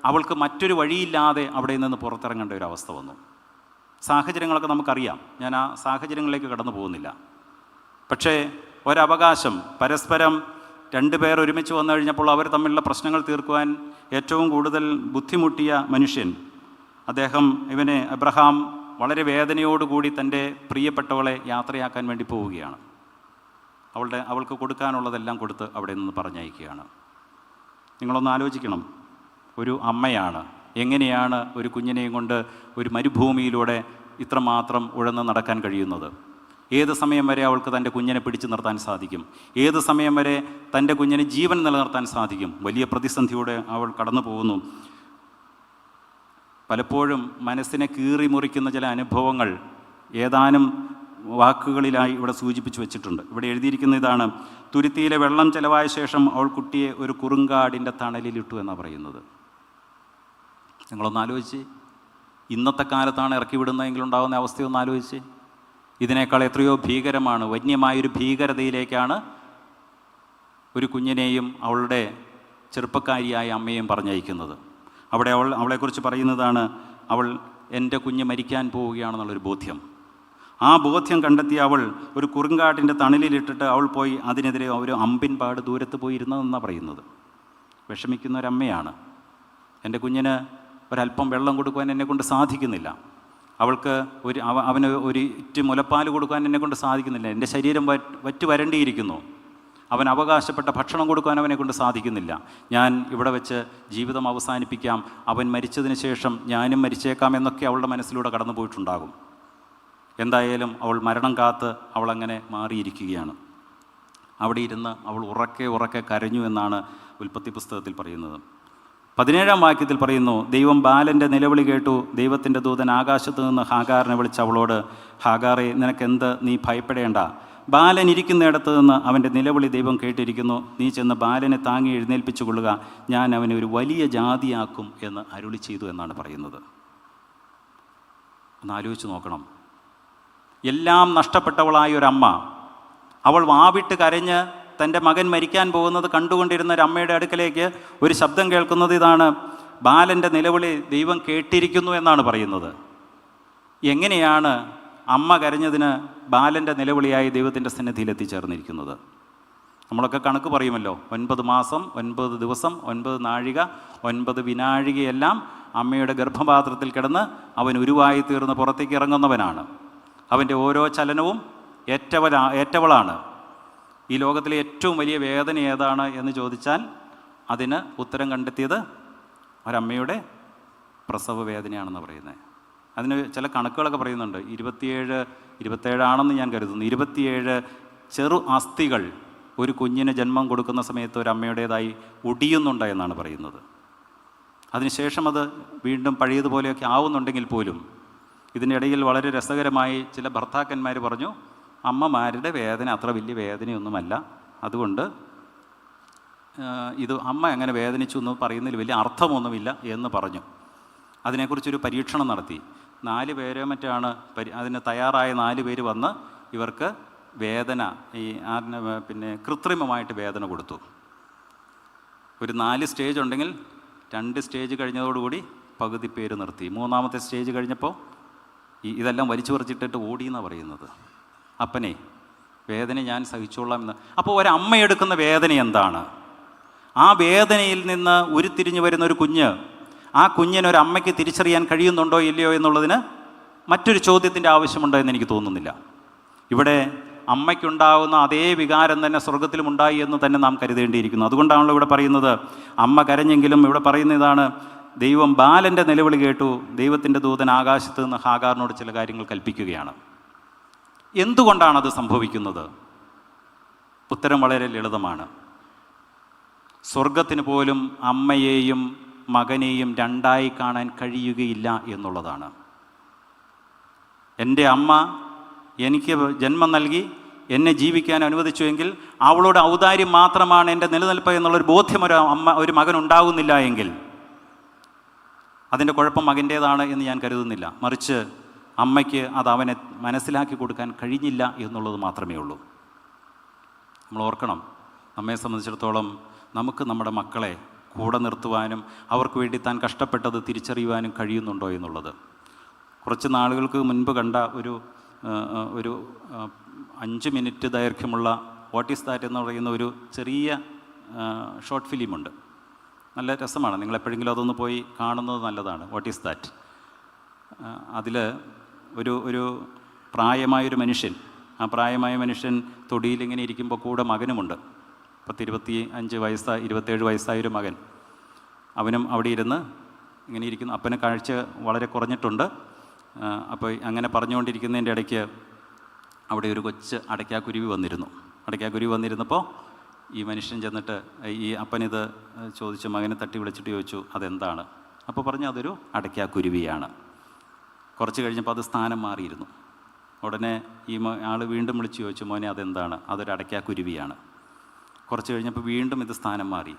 അവൾക്ക് മറ്റൊരു വഴിയില്ലാതെ അവിടെ നിന്ന് പുറത്തിറങ്ങേണ്ട ഒരു അവസ്ഥ വന്നു. സാഹചര്യങ്ങളൊക്കെ നമുക്കറിയാം, ഞാൻ ആ സാഹചര്യങ്ങളിലേക്ക് കടന്നു പോകുന്നില്ല. പക്ഷേ ഒരവകാശം പരസ്പരം രണ്ടുപേർ ഒരുമിച്ച് വന്നു കഴിഞ്ഞപ്പോൾ അവർ തമ്മിലുള്ള പ്രശ്നങ്ങൾ തീർക്കുവാൻ ഏറ്റവും കൂടുതൽ ബുദ്ധിമുട്ടിയ മനുഷ്യൻ അബ്രഹാം വളരെ വേദനയോടുകൂടി തൻ്റെ പ്രിയപ്പെട്ടവളെ യാത്രയാക്കാൻ വേണ്ടി പോവുകയാണ്. അവൾക്ക് കൊടുക്കാനുള്ളതെല്ലാം കൊടുത്ത് അവിടെ നിന്ന് പറഞ്ഞയക്കുകയാണ്. നിങ്ങളൊന്ന് ആലോചിക്കണം, ഒരു അമ്മയാണ് എങ്ങനെയാണ് ഒരു കുഞ്ഞിനെയും കൊണ്ട് ഒരു മരുഭൂമിയിലൂടെ ഇത്രമാത്രം ഉഴന്ന് നടക്കാൻ കഴിയുന്നത്? ഏത് സമയം വരെ അവൾക്ക് തൻ്റെ കുഞ്ഞിനെ പിടിച്ചു നിർത്താൻ സാധിക്കും? ഏത് സമയം വരെ തൻ്റെ കുഞ്ഞിന് ജീവൻ നിലനിർത്താൻ സാധിക്കും? വലിയ പ്രതിസന്ധിയോടെ അവൾ കടന്നു പോകുന്നു. പലപ്പോഴും മനസ്സിനെ കീറി മുറിക്കുന്ന ചില അനുഭവങ്ങൾ ഏതാനും വാക്കുകളിലായി ഇവിടെ സൂചിപ്പിച്ചു വെച്ചിട്ടുണ്ട്. ഇവിടെ എഴുതിയിരിക്കുന്ന ഇതാണ്, തുരുത്തിയിലെ വെള്ളം ചെലവായ ശേഷം അവൾ കുട്ടിയെ ഒരു കുറുങ്കാടിൻ്റെ തണലിലിട്ടു എന്നാണ് പറയുന്നത്. നിങ്ങളൊന്ന് ആലോചിച്ച്, ഇന്നത്തെ കാലത്താണ് ഇറക്കി വിടുന്നതെങ്കിൽ ഉണ്ടാകുന്ന അവസ്ഥയൊന്ന് ആലോചിച്ച്. ഇതിനേക്കാൾ എത്രയോ ഭീകരമാണ്, വന്യമായൊരു ഭീകരതയിലേക്കാണ് ഒരു കുഞ്ഞിനെയും അവളുടെ ചെറുപ്പക്കാരിയായ അമ്മയെയും പറഞ്ഞയക്കുന്നത്. അവിടെ അവളെക്കുറിച്ച് പറയുന്നതാണ്, അവൾ എൻ്റെ കുഞ്ഞ് മരിക്കാൻ പോവുകയാണെന്നുള്ളൊരു ബോധ്യം. ആ ബോധ്യം കണ്ടെത്തിയ അവൾ ഒരു കുറുങ്കാട്ടിൻ്റെ തണലിലിട്ടിട്ട് അവൾ പോയി അതിനെതിരെ ഒരു അമ്പിൻപാട് ദൂരത്ത് പോയി ഇരുന്നതെന്നാണ് പറയുന്നത്. വിഷമിക്കുന്ന ഒരമ്മയാണ്. എൻ്റെ കുഞ്ഞിന് ഒരല്പം വെള്ളം കൊടുക്കുവാൻ എന്നെക്കൊണ്ട് സാധിക്കുന്നില്ല, അവൾക്ക് അവന് ഒരു ഇറ്റ് മുലപ്പാൽ കൊടുക്കാൻ എന്നെക്കൊണ്ട് സാധിക്കുന്നില്ല, എൻ്റെ ശരീരം വറ്റ് വരണ്ടിയിരിക്കുന്നു, അവൻ അവകാശപ്പെട്ട ഭക്ഷണം കൊടുക്കാൻ അവനെക്കൊണ്ട് സാധിക്കുന്നില്ല, ഞാൻ ഇവിടെ വെച്ച് ജീവിതം അവസാനിപ്പിക്കാം, അവൻ മരിച്ചതിന് ശേഷം ഞാനും മരിച്ചേക്കാം എന്നൊക്കെ അവളുടെ മനസ്സിലൂടെ കടന്നു പോയിട്ടുണ്ടാകും. എന്തായാലും അവൾ മരണം കാത്ത് അവളങ്ങനെ മാറിയിരിക്കുകയാണ്. അവിടെ ഇരുന്ന് അവൾ ഉറക്കെ കരഞ്ഞു എന്നാണ് ഉൽപ്പത്തി പുസ്തകത്തിൽ പറയുന്നത്. 17-ാം വാക്യത്തിൽ പറയുന്നു, ദൈവം ബാലൻ്റെ നിലവിളി കേട്ടു. ദൈവത്തിൻ്റെ ദൂതൻ ആകാശത്ത് നിന്ന് ഹാഗാറിനെ വിളിച്ച് അവളോട്, ഹാഗാറെ, നിനക്കെന്ത്, നീ ഭയപ്പെടേണ്ട, ബാലൻ ഇരിക്കുന്നിടത്ത് നിന്ന് അവൻ്റെ നിലവിളി ദൈവം കേട്ടിരിക്കുന്നു. നീ ചെന്ന് ബാലനെ താങ്ങി എഴുന്നേൽപ്പിച്ചു കൊള്ളുക, ഞാൻ അവനെ ഒരു വലിയ ജാതിയാക്കും എന്ന് അരുളി ചെയ്തു എന്നാണ് പറയുന്നത്. ഒന്ന് ആലോചിച്ച് നോക്കണം. എല്ലാം നഷ്ടപ്പെട്ടവളായ ഒരമ്മ, അവൾ വാവിട്ട് കരഞ്ഞ് തൻ്റെ മകൻ മരിക്കാൻ പോകുന്നത് കണ്ടുകൊണ്ടിരുന്ന ഒരു അമ്മയുടെ അടുക്കലേക്ക് ഒരു ശബ്ദം കേൾക്കുന്നത് ഇതാണ്, ബാലൻ്റെ നിലവിളി ദൈവം കേട്ടിരിക്കുന്നു എന്നാണ് പറയുന്നത്. എങ്ങനെയാണ് അമ്മ കരഞ്ഞതിന് ബാലൻ്റെ നിലവിളിയായി ദൈവത്തിൻ്റെ സന്നിധിയിൽ എത്തിച്ചേർന്നിരിക്കുന്നത്? നമ്മളൊക്കെ കണക്ക് പറയുമല്ലോ, 9 മാസം 9 ദിവസം 9 നാഴിക 9 വിനാഴികയെല്ലാം അമ്മയുടെ ഗർഭപാത്രത്തിൽ കിടന്ന് അവൻ ഉരുവായി തീർന്ന് പുറത്തേക്ക് ഇറങ്ങുന്നവനാണ്. അവൻ്റെ ഓരോ ചലനവും ഏറ്റവളാണ്. ഈ ലോകത്തിലെ ഏറ്റവും വലിയ വേദന ഏതാണ് എന്ന് ചോദിച്ചാൽ അതിന് ഉത്തരം കണ്ടെത്തിയത് ഒരമ്മയുടെ പ്രസവ വേദനയാണെന്ന് പറയുന്നത്. അതിന് ചില കണക്കുകളൊക്കെ പറയുന്നുണ്ട്. 27 ആണെന്ന് ഞാൻ കരുതുന്നു. 27 ചെറു അസ്ഥികൾ ഒരു കുഞ്ഞിന് ജന്മം കൊടുക്കുന്ന സമയത്ത് ഒരു അമ്മയുടേതായി ഒടിയുന്നുണ്ട് എന്നാണ് പറയുന്നത്. അതിനുശേഷം അത് വീണ്ടും പഴയതുപോലെയൊക്കെ ആവുന്നുണ്ടെങ്കിൽ പോലും ഇതിനിടയിൽ വളരെ രസകരമായി ചില ഭർത്താക്കന്മാർ പറഞ്ഞു, അമ്മമാരുടെ വേദന അത്ര വലിയ വേദനയൊന്നുമല്ല, അതുകൊണ്ട് ഇത് അമ്മ എങ്ങനെ വേദനിച്ചു എന്ന് പറയുന്നതിൽ വലിയ അർത്ഥമൊന്നുമില്ല എന്ന് പറഞ്ഞു. അതിനെക്കുറിച്ചൊരു പരീക്ഷണം നടത്തി. 4 പേരെ മറ്റാണ് അതിന് തയ്യാറായ 4 പേര് വന്ന് ഇവർക്ക് വേദന കൃത്രിമമായിട്ട് വേദന കൊടുത്തു. ഒരു 4 സ്റ്റേജ് ഉണ്ടെങ്കിൽ 2 സ്റ്റേജ് കഴിഞ്ഞതോടുകൂടി പകുതി പേര് നിർത്തി. 3-ാമത്തെ സ്റ്റേജ് കഴിഞ്ഞപ്പോൾ ഇതെല്ലാം വലിച്ചു പറിച്ചിട്ടിട്ട് ഓടിയെന്നാണ് പറയുന്നത്. അപ്പനെ, വേദന ഞാൻ സഹിച്ചോളാം എന്ന്. അപ്പോൾ ഒരമ്മയെടുക്കുന്ന വേദന എന്താണ്? ആ വേദനയിൽ നിന്ന് ഉരുത്തിരിഞ്ഞു വരുന്ന ഒരു കുഞ്ഞ്, ആ കുഞ്ഞിനൊരമ്മയ്ക്ക് തിരിച്ചറിയാൻ കഴിയുന്നുണ്ടോ ഇല്ലയോ എന്നുള്ളതിന് മറ്റൊരു ചോദ്യത്തിൻ്റെ ആവശ്യമുണ്ടോ എന്ന് എനിക്ക് തോന്നുന്നില്ല. ഇവിടെ അമ്മയ്ക്കുണ്ടാകുന്ന അതേ വികാരം തന്നെ സ്വർഗത്തിലും ഉണ്ടായി എന്ന് തന്നെ നാം കരുതേണ്ടിയിരിക്കുന്നു. അതുകൊണ്ടാണല്ലോ ഇവിടെ പറയുന്നത്, അമ്മ കരഞ്ഞെങ്കിലും ഇവിടെ പറയുന്നതാണ്, ദൈവം ബാലൻ്റെ നിലവിളി കേട്ടു. ദൈവത്തിൻ്റെ ദൂതൻ ആകാശത്ത് നിന്ന് ഹാഗാറിനോട് ചില കാര്യങ്ങൾ കൽപ്പിക്കുകയാണ്. എന്തുകൊണ്ടാണത് സംഭവിക്കുന്നത്? ഉത്തരം വളരെ ലളിതമാണ്. സ്വർഗത്തിന് പോലും അമ്മയെയും മകനെയും രണ്ടായി കാണാൻ കഴിയുകയില്ല എന്നുള്ളതാണ്. എൻ്റെ അമ്മ എനിക്ക് ജന്മം നൽകി എന്നെ ജീവിക്കാൻ അനുവദിച്ചുവെങ്കിൽ അവളുടെ ഔദാര്യം മാത്രമാണ് എൻ്റെ നിലനിൽപ്പ് എന്നുള്ളൊരു ബോധ്യം ഒരു മകൻ ഉണ്ടാകുന്നില്ല എങ്കിൽ അതിൻ്റെ കുഴപ്പം മകൻ്റേതാണ് എന്ന് ഞാൻ കരുതുന്നില്ല. മറിച്ച് അമ്മയ്ക്ക് അത് അവനെ മനസ്സിലാക്കി കൊടുക്കാൻ കഴിഞ്ഞില്ല എന്നുള്ളത് മാത്രമേ ഉള്ളൂ. നമ്മൾ ഓർക്കണം, നമ്മെ സംബന്ധിച്ചിടത്തോളം നമുക്ക് നമ്മുടെ മക്കളെ കൂടെ നിർത്തുവാനും അവർക്ക് വേണ്ടി താൻ കഷ്ടപ്പെട്ടത് തിരിച്ചറിയുവാനും കഴിയുന്നുണ്ടോ എന്നുള്ളത്. കുറച്ച് നാളുകൾക്ക് മുൻപ് കണ്ട ഒരു 5 മിനിറ്റ് ദൈർഘ്യമുള്ള വാട്ട് ഈസ് ദാറ്റ് എന്ന് പറയുന്ന ഒരു ചെറിയ ഷോർട്ട് ഫിലിമുണ്ട്. നല്ല രസമാണ്. നിങ്ങളെപ്പോഴെങ്കിലും അതൊന്ന് പോയി കാണുന്നത് നല്ലതാണ്. What is that? അതിൽ ഒരു പ്രായമായൊരു മനുഷ്യൻ, ആ പ്രായമായ മനുഷ്യൻ തൊടിയിലിങ്ങനെ ഇരിക്കുമ്പോൾ കൂടെ മകനുമുണ്ട്. 25 വയസ്സായ 27 വയസ്സായൊരു മകൻ. അവനും അവിടെ ഇരുന്ന് ഇങ്ങനെ ഇരിക്കുന്നു. അപ്പന് കാഴ്ച വളരെ കുറഞ്ഞിട്ടുണ്ട്. അപ്പോൾ അങ്ങനെ പറഞ്ഞുകൊണ്ടിരിക്കുന്നതിൻ്റെ ഇടയ്ക്ക് അവിടെ ഒരു കൊച്ച് അടയ്ക്കാക്കുരുവി വന്നിരുന്നു. അടയ്ക്കാക്കുരുവി വന്നിരുന്നപ്പോൾ ഈ മനുഷ്യൻ ചെന്നിട്ട് ഈ അപ്പനിത് ചോദിച്ചു, മകനെ തട്ടി വിളിച്ചിട്ട് ചോദിച്ചു, അതെന്താണ്? അപ്പോൾ പറഞ്ഞു, അതൊരു അടയ്ക്കാക്കുരുവിയാണ്. കുറച്ച് കഴിഞ്ഞപ്പോൾ അത് സ്ഥാനം മാറിയിരുന്നു. ഉടനെ ഈ ആൾ വീണ്ടും വിളിച്ച് ചോദിച്ചു, മോനെ അതെന്താണ്? അതൊരു അടയ്ക്കാക്കുരുവിയാണ്. കുറച്ച് കഴിഞ്ഞപ്പോൾ വീണ്ടും ഇത് സ്ഥാനം മാറി.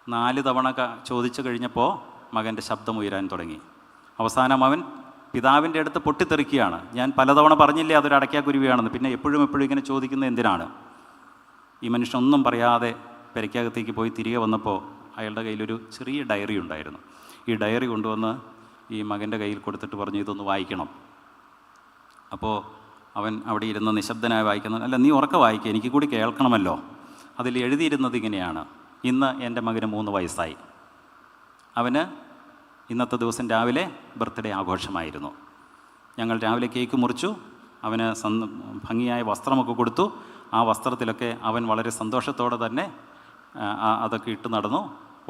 4 തവണ ചോദിച്ചു കഴിഞ്ഞപ്പോൾ മകൻ്റെ ശബ്ദം ഉയരാൻ തുടങ്ങി. അവസാനം അവൻ പിതാവിൻ്റെ അടുത്ത് പൊട്ടിത്തെറിക്കുകയാണ്. ഞാൻ പലതവണ പറഞ്ഞില്ലേ അതൊരു അടയ്ക്കാക്കുരുവിയാണെന്ന്, പിന്നെ എപ്പോഴും ഇങ്ങനെ ചോദിക്കുന്നത് എന്തിനാണ്? ഈ മനുഷ്യൻ ഒന്നും പറയാതെ പെരയ്ക്കകത്തേക്ക് പോയി തിരികെ വന്നപ്പോൾ അയാളുടെ കയ്യിലൊരു ചെറിയ ഡയറി ഉണ്ടായിരുന്നു. ഈ ഡയറി കൊണ്ടുവന്ന് ഈ മകൻ്റെ കയ്യിൽ കൊടുത്തിട്ട് പറഞ്ഞു, ഇതൊന്ന് വായിക്കണം. അപ്പോൾ അവൻ അവിടെ ഇരുന്ന് നിശബ്ദനായി വായിക്കുന്നു. അല്ല, നീ ഉറക്കെ വായിക്കുക, എനിക്ക് കൂടി കേൾക്കണമല്ലോ. അതിൽ എഴുതിയിരുന്നത് ഇങ്ങനെയാണ്: ഇന്ന് എൻ്റെ മകന് 3 വയസ്സായി. അവന് ഇന്നത്തെ ദിവസം രാവിലെ ബർത്ത്ഡേ ആഘോഷമായിരുന്നു. ഞങ്ങൾ രാവിലെ കേക്ക് മുറിച്ചു, അവന് ഭംഗിയായ വസ്ത്രമൊക്കെ കൊടുത്തു. ആ വസ്ത്രത്തിലൊക്കെ അവൻ വളരെ സന്തോഷത്തോടെ തന്നെ അതൊക്കെ ഇട്ട് നടന്നു.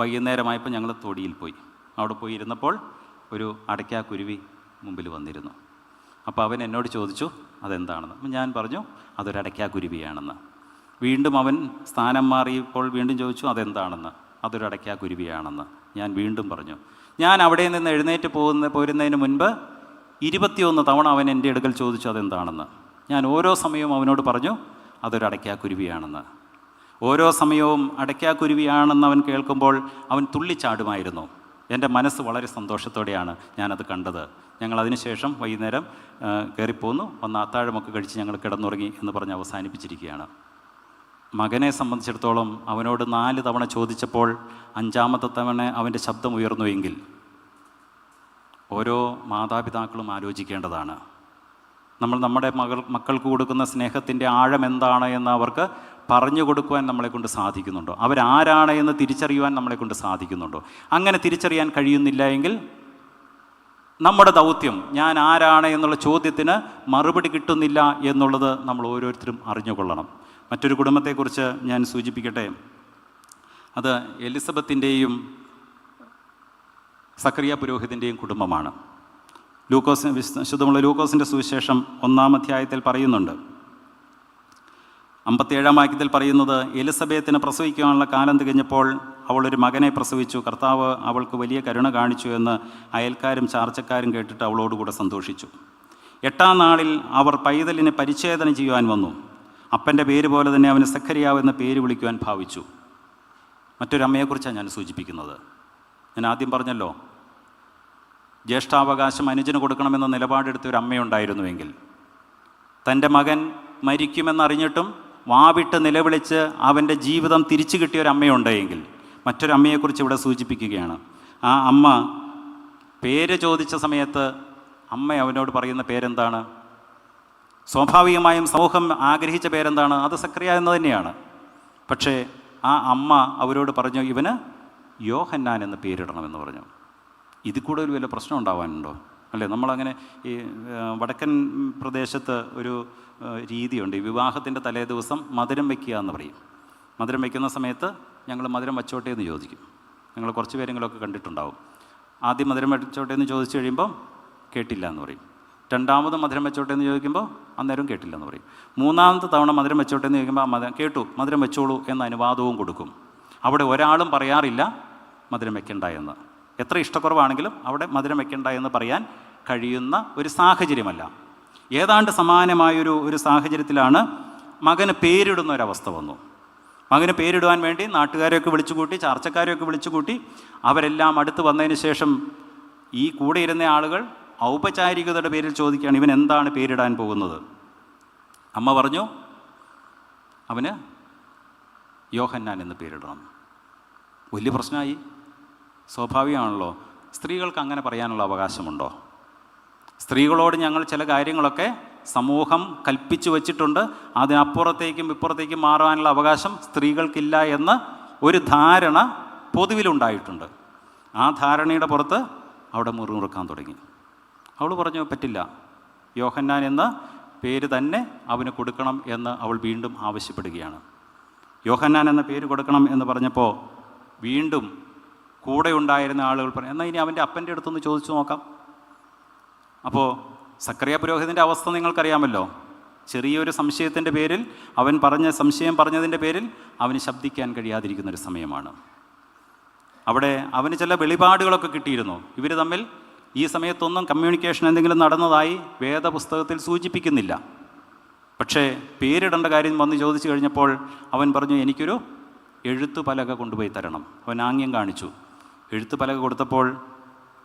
വൈകുന്നേരമായപ്പോൾ ഞങ്ങൾ തൊടിയിൽ പോയി. അവിടെ പോയി ഇരുന്നപ്പോൾ ഒരു അടയ്ക്കാക്കുരുവി മുമ്പിൽ വന്നിരുന്നു. അപ്പോൾ അവൻ എന്നോട് ചോദിച്ചു അതെന്താണെന്ന്. അപ്പം ഞാൻ പറഞ്ഞു അതൊരു അടയ്ക്കാക്കുരുവിയാണെന്ന്. വീണ്ടും അവൻ സ്ഥാനം മാറിയപ്പോൾ വീണ്ടും ചോദിച്ചു അതെന്താണെന്ന്. അതൊരു അടയ്ക്കാക്കുരുവിയാണെന്ന് ഞാൻ വീണ്ടും പറഞ്ഞു. ഞാൻ അവിടെ നിന്ന് എഴുന്നേറ്റ് പോരുന്നതിന് മുൻപ് 21 തവണ അവൻ എൻ്റെ അടുക്കൽ ചോദിച്ചു അതെന്താണെന്ന്. ഞാൻ ഓരോ സമയവും അവനോട് പറഞ്ഞു അതൊരു അടയ്ക്കാക്കുരുവിയാണെന്ന്. ഓരോ സമയവും അടയ്ക്കാക്കുരുവിയാണെന്ന് അവൻ കേൾക്കുമ്പോൾ അവൻ തുള്ളിച്ചാടുമായിരുന്നു. എൻ്റെ മനസ്സ് വളരെ സന്തോഷത്തോടെയാണ് ഞാനത് കണ്ടത്. ഞങ്ങൾ അതിനുശേഷം വൈകുന്നേരം കയറിപ്പോന്നു, വന്ന് അത്താഴമൊക്കെ കഴിച്ച് ഞങ്ങൾ കിടന്നുറങ്ങി എന്ന് പറഞ്ഞ് അവസാനിപ്പിച്ചിരിക്കുകയാണ്. മകനെ സംബന്ധിച്ചിടത്തോളം അവനോട് 4 തവണ ചോദിച്ചപ്പോൾ 5ാമത്തെ തവണ അവൻ്റെ ശബ്ദം ഉയർന്നുവെങ്കിൽ ഓരോ മാതാപിതാക്കളും ആലോചിക്കേണ്ടതാണ്. നമ്മൾ നമ്മുടെ മക്കൾക്ക് കൊടുക്കുന്ന സ്നേഹത്തിൻ്റെ ആഴം എന്താണ് എന്ന് അവർക്ക് പറഞ്ഞു കൊടുക്കുവാൻ നമ്മളെക്കൊണ്ട് സാധിക്കുന്നുണ്ടോ? അവരാരാണ് എന്ന് തിരിച്ചറിയുവാൻ നമ്മളെക്കൊണ്ട് സാധിക്കുന്നുണ്ടോ? അങ്ങനെ തിരിച്ചറിയാൻ കഴിയുന്നില്ല എങ്കിൽ നമ്മുടെ ദൗത്യം ഞാൻ ആരാണ് എന്നുള്ള ചോദ്യത്തിന് മറുപടി കിട്ടുന്നില്ല എന്നുള്ളത് നമ്മൾ ഓരോരുത്തരും അറിഞ്ഞുകൊള്ളണം. മറ്റൊരു കുടുംബത്തെക്കുറിച്ച് ഞാൻ സൂചിപ്പിക്കട്ടെ. അത് എലിസബത്തിൻ്റെയും സക്കറിയ പുരോഹിതൻ്റെയും കുടുംബമാണ്. ശുദ്ധമുള്ള ലൂക്കോസിൻ്റെ സുവിശേഷം 1-ാം അധ്യായത്തിൽ പറയുന്നുണ്ട്. 57-ാം വാക്യത്തിൽ പറയുന്നത്, എലിസബത്തിനെ പ്രസവിക്കാനുള്ള കാലം തികഞ്ഞപ്പോൾ അവളൊരു മകനെ പ്രസവിച്ചു. കർത്താവ് അവൾക്ക് വലിയ കരുണ കാണിച്ചു എന്ന് അയൽക്കാരും ചാർച്ചക്കാരും കേട്ടിട്ട് അവളോടുകൂടെ സന്തോഷിച്ചു. 8-ാം നാളിൽ അവർ പൈതലിനെ പരിച്ഛേദന ചെയ്യുവാൻ വന്നു. അപ്പൻ്റെ പേര് പോലെ തന്നെ അവന് സഖരിയാവ് എന്ന പേര് വിളിക്കുവാൻ ഭാവിച്ചു. മറ്റൊരമ്മയെക്കുറിച്ചാണ് ഞാൻ സൂചിപ്പിക്കുന്നത്. ഞാൻ ആദ്യം പറഞ്ഞല്ലോ, ജ്യേഷ്ഠാവകാശം അനുജന് കൊടുക്കണമെന്ന നിലപാടെടുത്ത ഒരു അമ്മയുണ്ടായിരുന്നുവെങ്കിൽ, തൻ്റെ മകൻ മരിക്കുമെന്നറിഞ്ഞിട്ടും വാവിട്ട് നിലവിളിച്ച് അവൻ്റെ ജീവിതം തിരിച്ചു കിട്ടിയ ഒരു അമ്മയുണ്ടെങ്കിൽ, മറ്റൊരമ്മയെക്കുറിച്ച് ഇവിടെ സൂചിപ്പിക്കുകയാണ്. ആ അമ്മ പേര് ചോദിച്ച സമയത്ത് അമ്മ അവനോട് പറയുന്ന പേരെന്താണ്? സ്വാഭാവികമായും സമൂഹം ആഗ്രഹിച്ച പേരെന്താണ്? അത് സക്കറിയ എന്ന് തന്നെയാണ്. പക്ഷേ ആ അമ്മ അവരോട് പറഞ്ഞു, ഇവന് യോഹന്നാൻ എന്ന് പേരിടണമെന്ന് പറഞ്ഞു. ഇതിൽ കൂടുതൽ വല്ല പ്രശ്നം ഉണ്ടാവാനുണ്ടോ? അല്ലേ? നമ്മളങ്ങനെ ഈ വടക്കൻ പ്രദേശത്ത് ഒരു രീതിയുണ്ട്. ഈ വിവാഹത്തിൻ്റെ തലേ ദിവസം മധുരം വയ്ക്കുക എന്ന് പറയും. മധുരം വയ്ക്കുന്ന സമയത്ത് ഞങ്ങൾ മധുരം വച്ചോട്ടെ എന്ന് ചോദിക്കും. നിങ്ങൾ കുറച്ച് പേരെങ്കിലുമൊക്കെ കണ്ടിട്ടുണ്ടാവും. ആദ്യം മധുരം വച്ചോട്ടെ എന്ന് ചോദിച്ചു കഴിയുമ്പോൾ കേട്ടില്ല എന്ന് പറയും. 2ാമത് മധുരം വെച്ചോട്ടെ എന്ന് ചോദിക്കുമ്പോൾ അന്നേരം കേട്ടില്ലെന്ന് പറയും. 3ാമത്തെ തവണ മധുരം വെച്ചോട്ടെ എന്ന് ചോദിക്കുമ്പോൾ കേട്ടു, മധുരം വെച്ചോളൂ എന്ന അനുവാദവും കൊടുക്കും. അവിടെ ഒരാളും പറയാറില്ല മധുരം വെക്കണ്ട എന്ന്. എത്ര ഇഷ്ടക്കുറവാണെങ്കിലും അവിടെ മധുരം വെക്കണ്ട എന്ന് പറയാൻ കഴിയുന്ന ഒരു സാഹചര്യമല്ല. ഏതാണ്ട് സമാനമായൊരു സാഹചര്യത്തിലാണ് മകന് പേരിടുന്ന ഒരവസ്ഥ വന്നു. മകന് പേരിടുവാൻ വേണ്ടി നാട്ടുകാരെയൊക്കെ വിളിച്ചുകൂട്ടി, ചാർച്ചക്കാരെയൊക്കെ വിളിച്ചുകൂട്ടി. അവരെല്ലാം അടുത്ത് വന്നതിന് ശേഷം ഈ കൂടെ ഇരുന്ന ആളുകൾ ഔപചാരികതയുടെ പേരിൽ ചോദിക്കുകയാണ്, ഇവൻ എന്താണ് പേരിടാൻ പോകുന്നത്? അമ്മ പറഞ്ഞു, അവന് യോഹന്നാൻ എന്ന് പേരിടണം. വലിയ പ്രശ്നമായി. സ്വാഭാവികമാണല്ലോ. സ്ത്രീകൾക്ക് അങ്ങനെ പറയാനുള്ള അവകാശമുണ്ടോ? സ്ത്രീകളോട് ഞങ്ങൾ ചില കാര്യങ്ങളൊക്കെ സമൂഹം കൽപ്പിച്ചു വച്ചിട്ടുണ്ട്, അതിനപ്പുറത്തേക്കും ഇപ്പുറത്തേക്കും മാറാനുള്ള അവകാശം സ്ത്രീകൾക്കില്ല എന്ന് ഒരു ധാരണ പൊതുവിലുണ്ടായിട്ടുണ്ട്. ആ ധാരണയുടെ പുറത്ത് അവിടെ മുറുമുറുക്കാൻ തുടങ്ങി. അവൾ പറഞ്ഞു, പറ്റില്ല, യോഹന്നാൻ എന്ന പേര് തന്നെ അവന് കൊടുക്കണം എന്ന് അവൾ വീണ്ടും ആവശ്യപ്പെടുകയാണ്. യോഹന്നാൻ എന്ന പേര് കൊടുക്കണം എന്ന് പറഞ്ഞപ്പോൾ വീണ്ടും കൂടെ ഉണ്ടായിരുന്ന ആളുകൾ പറഞ്ഞു, എന്നാൽ ഇനി അവൻ്റെ അപ്പൻ്റെ അടുത്തൊന്ന് ചോദിച്ചു നോക്കാം. അപ്പോൾ സക്കറിയ പുരോഹിതൻ്റെ അവസ്ഥ നിങ്ങൾക്കറിയാമല്ലോ. ചെറിയൊരു സംശയത്തിൻ്റെ പേരിൽ സംശയം പറഞ്ഞതിൻ്റെ പേരിൽ അവന് ശബ്ദിക്കാൻ കഴിയാതിരിക്കുന്നൊരു സമയമാണ്. അവിടെ അവന് ചില വെളിപാടുകളൊക്കെ കിട്ടിയിരുന്നു. ഇവർ തമ്മിൽ ഈ സമയത്തൊന്നും കമ്മ്യൂണിക്കേഷൻ എന്തെങ്കിലും നടന്നതായി വേദപുസ്തകത്തിൽ സൂചിപ്പിക്കുന്നില്ല. പക്ഷേ പേരിടേണ്ട കാര്യം വന്ന് ചോദിച്ചു കഴിഞ്ഞപ്പോൾ അവൻ പറഞ്ഞു, എനിക്കൊരു എഴുത്തുപലക കൊണ്ടുപോയി തരണം. അവൻ ആംഗ്യം കാണിച്ചു. എഴുത്തുപലക കൊടുത്തപ്പോൾ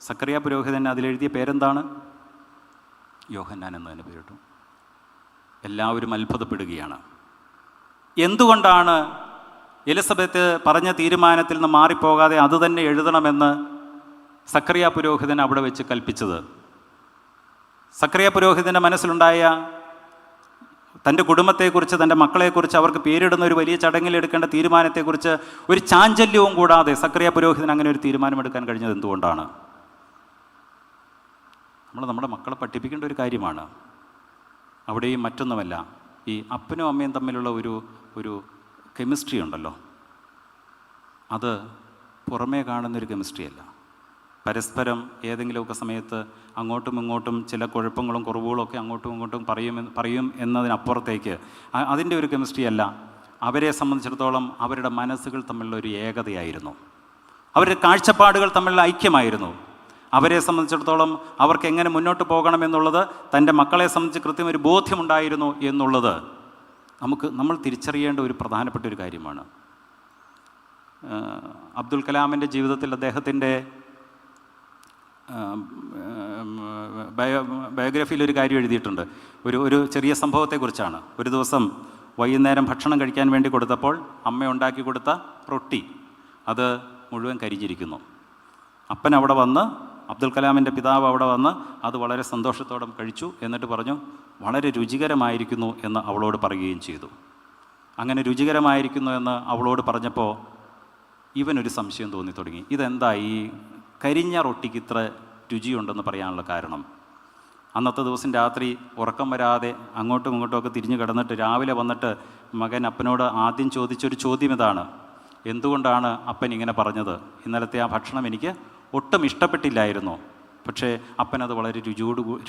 സക്കറിയ പുരോഹിതൻ അതിലെഴുതിയ പേരെന്താണ്? യോഹന്നാൻ എന്ന് തന്നെ പേരിട്ടു. എല്ലാവരും അത്ഭുതപ്പെടുകയാണ്. എന്തുകൊണ്ടാണ് എലിസബത്ത് പറഞ്ഞ തീരുമാനത്തിൽ നിന്ന് മാറിപ്പോകാതെ അത് തന്നെ എഴുതണമെന്ന് സക്കറിയ പുരോഹിതൻ അവിടെ വെച്ച് കൽപ്പിച്ചത്? സക്കറിയ പുരോഹിതൻ്റെ മനസ്സിലുണ്ടായ തൻ്റെ കുടുംബത്തെക്കുറിച്ച്, തൻ്റെ മക്കളെക്കുറിച്ച്, അവർക്ക് പേരിടുന്ന ഒരു വലിയ ചടങ്ങിൽ എടുക്കേണ്ട തീരുമാനത്തെക്കുറിച്ച് ഒരു ചാഞ്ചല്യവും കൂടാതെ സക്കറിയ പുരോഹിതൻ അങ്ങനെ ഒരു തീരുമാനമെടുക്കാൻ കഴിഞ്ഞത് എന്തുകൊണ്ടാണ്? നമ്മുടെ മക്കളെ പഠിപ്പിക്കേണ്ട ഒരു കാര്യമാണ്. അവിടെയും മറ്റൊന്നുമല്ല, ഈ അപ്പനും അമ്മയും തമ്മിലുള്ള ഒരു കെമിസ്ട്രി ഉണ്ടല്ലോ, അത് പുറമേ കാണുന്നൊരു കെമിസ്ട്രി അല്ല. പരസ്പരം ഏതെങ്കിലുമൊക്കെ സമയത്ത് അങ്ങോട്ടും ഇങ്ങോട്ടും ചില കുഴപ്പങ്ങളും കുറവുകളും ഒക്കെ അങ്ങോട്ടും ഇങ്ങോട്ടും പറയും എന്നതിനപ്പുറത്തേക്ക് അതിൻ്റെ ഒരു കെമിസ്ട്രി അല്ല. അവരെ സംബന്ധിച്ചിടത്തോളം അവരുടെ മനസ്സുകൾ തമ്മിലുള്ള ഒരു ഏകതയായിരുന്നു, അവരുടെ കാഴ്ചപ്പാടുകൾ തമ്മിലുള്ള ഐക്യമായിരുന്നു. അവരെ സംബന്ധിച്ചിടത്തോളം അവർക്ക് എങ്ങനെ മുന്നോട്ട് പോകണമെന്നുള്ളത്, തൻ്റെ മക്കളെ സംബന്ധിച്ച് കൃത്യം ഒരു ബോധ്യമുണ്ടായിരുന്നു എന്നുള്ളത് നമ്മൾ തിരിച്ചറിയേണ്ട ഒരു പ്രധാനപ്പെട്ട ഒരു കാര്യമാണ്. അബ്ദുൽ കലാമിൻ്റെ ജീവിതത്തിൽ അദ്ദേഹത്തിൻ്റെ ബയോഗ്രഫിയിൽ ഒരു കാര്യം എഴുതിയിട്ടുണ്ട്. ഒരു ചെറിയ സംഭവത്തെക്കുറിച്ചാണ്. ഒരു ദിവസം വൈകുന്നേരം ഭക്ഷണം കഴിക്കാൻ വേണ്ടി കൊടുത്തപ്പോൾ അമ്മ ഉണ്ടാക്കി കൊടുത്ത റൊട്ടി അത് മുഴുവൻ കരിഞ്ഞിരിക്കുന്നു. അപ്പൻ അവിടെ വന്ന്, അബ്ദുൽ കലാമിൻ്റെ പിതാവ് അവിടെ വന്ന് അത് വളരെ സന്തോഷത്തോടെ കഴിച്ചു. എന്നിട്ട് പറഞ്ഞു, വളരെ രുചികരമായിരിക്കുന്നു എന്ന് അവളോട് പറയുകയും ചെയ്തു. അങ്ങനെ രുചികരമായിരിക്കുന്നു എന്ന് അവളോട് പറഞ്ഞപ്പോൾ ഇവനൊരു സംശയം തോന്നി തുടങ്ങി. ഇതെന്താ ഈ കരിഞ്ഞ റൊട്ടിക്ക് ഇത്ര രുചിയുണ്ടെന്ന് പറയാനുള്ള കാരണം? അന്നത്തെ ദിവസം രാത്രി ഉറക്കം വരാതെ അങ്ങോട്ടും ഇങ്ങോട്ടുമൊക്കെ തിരിഞ്ഞു കിടന്നിട്ട് രാവിലെ വന്നിട്ട് മകൻ അപ്പനോട് ആദ്യം ചോദിച്ചൊരു ചോദ്യം ഇതാണ്: എന്തുകൊണ്ടാണ് അപ്പൻ ഇങ്ങനെ പറഞ്ഞത്? ഇന്നലത്തെ ആ ഭക്ഷണം എനിക്ക് ഒട്ടും ഇഷ്ടപ്പെട്ടില്ലായിരുന്നു, പക്ഷേ അപ്പനത് വളരെ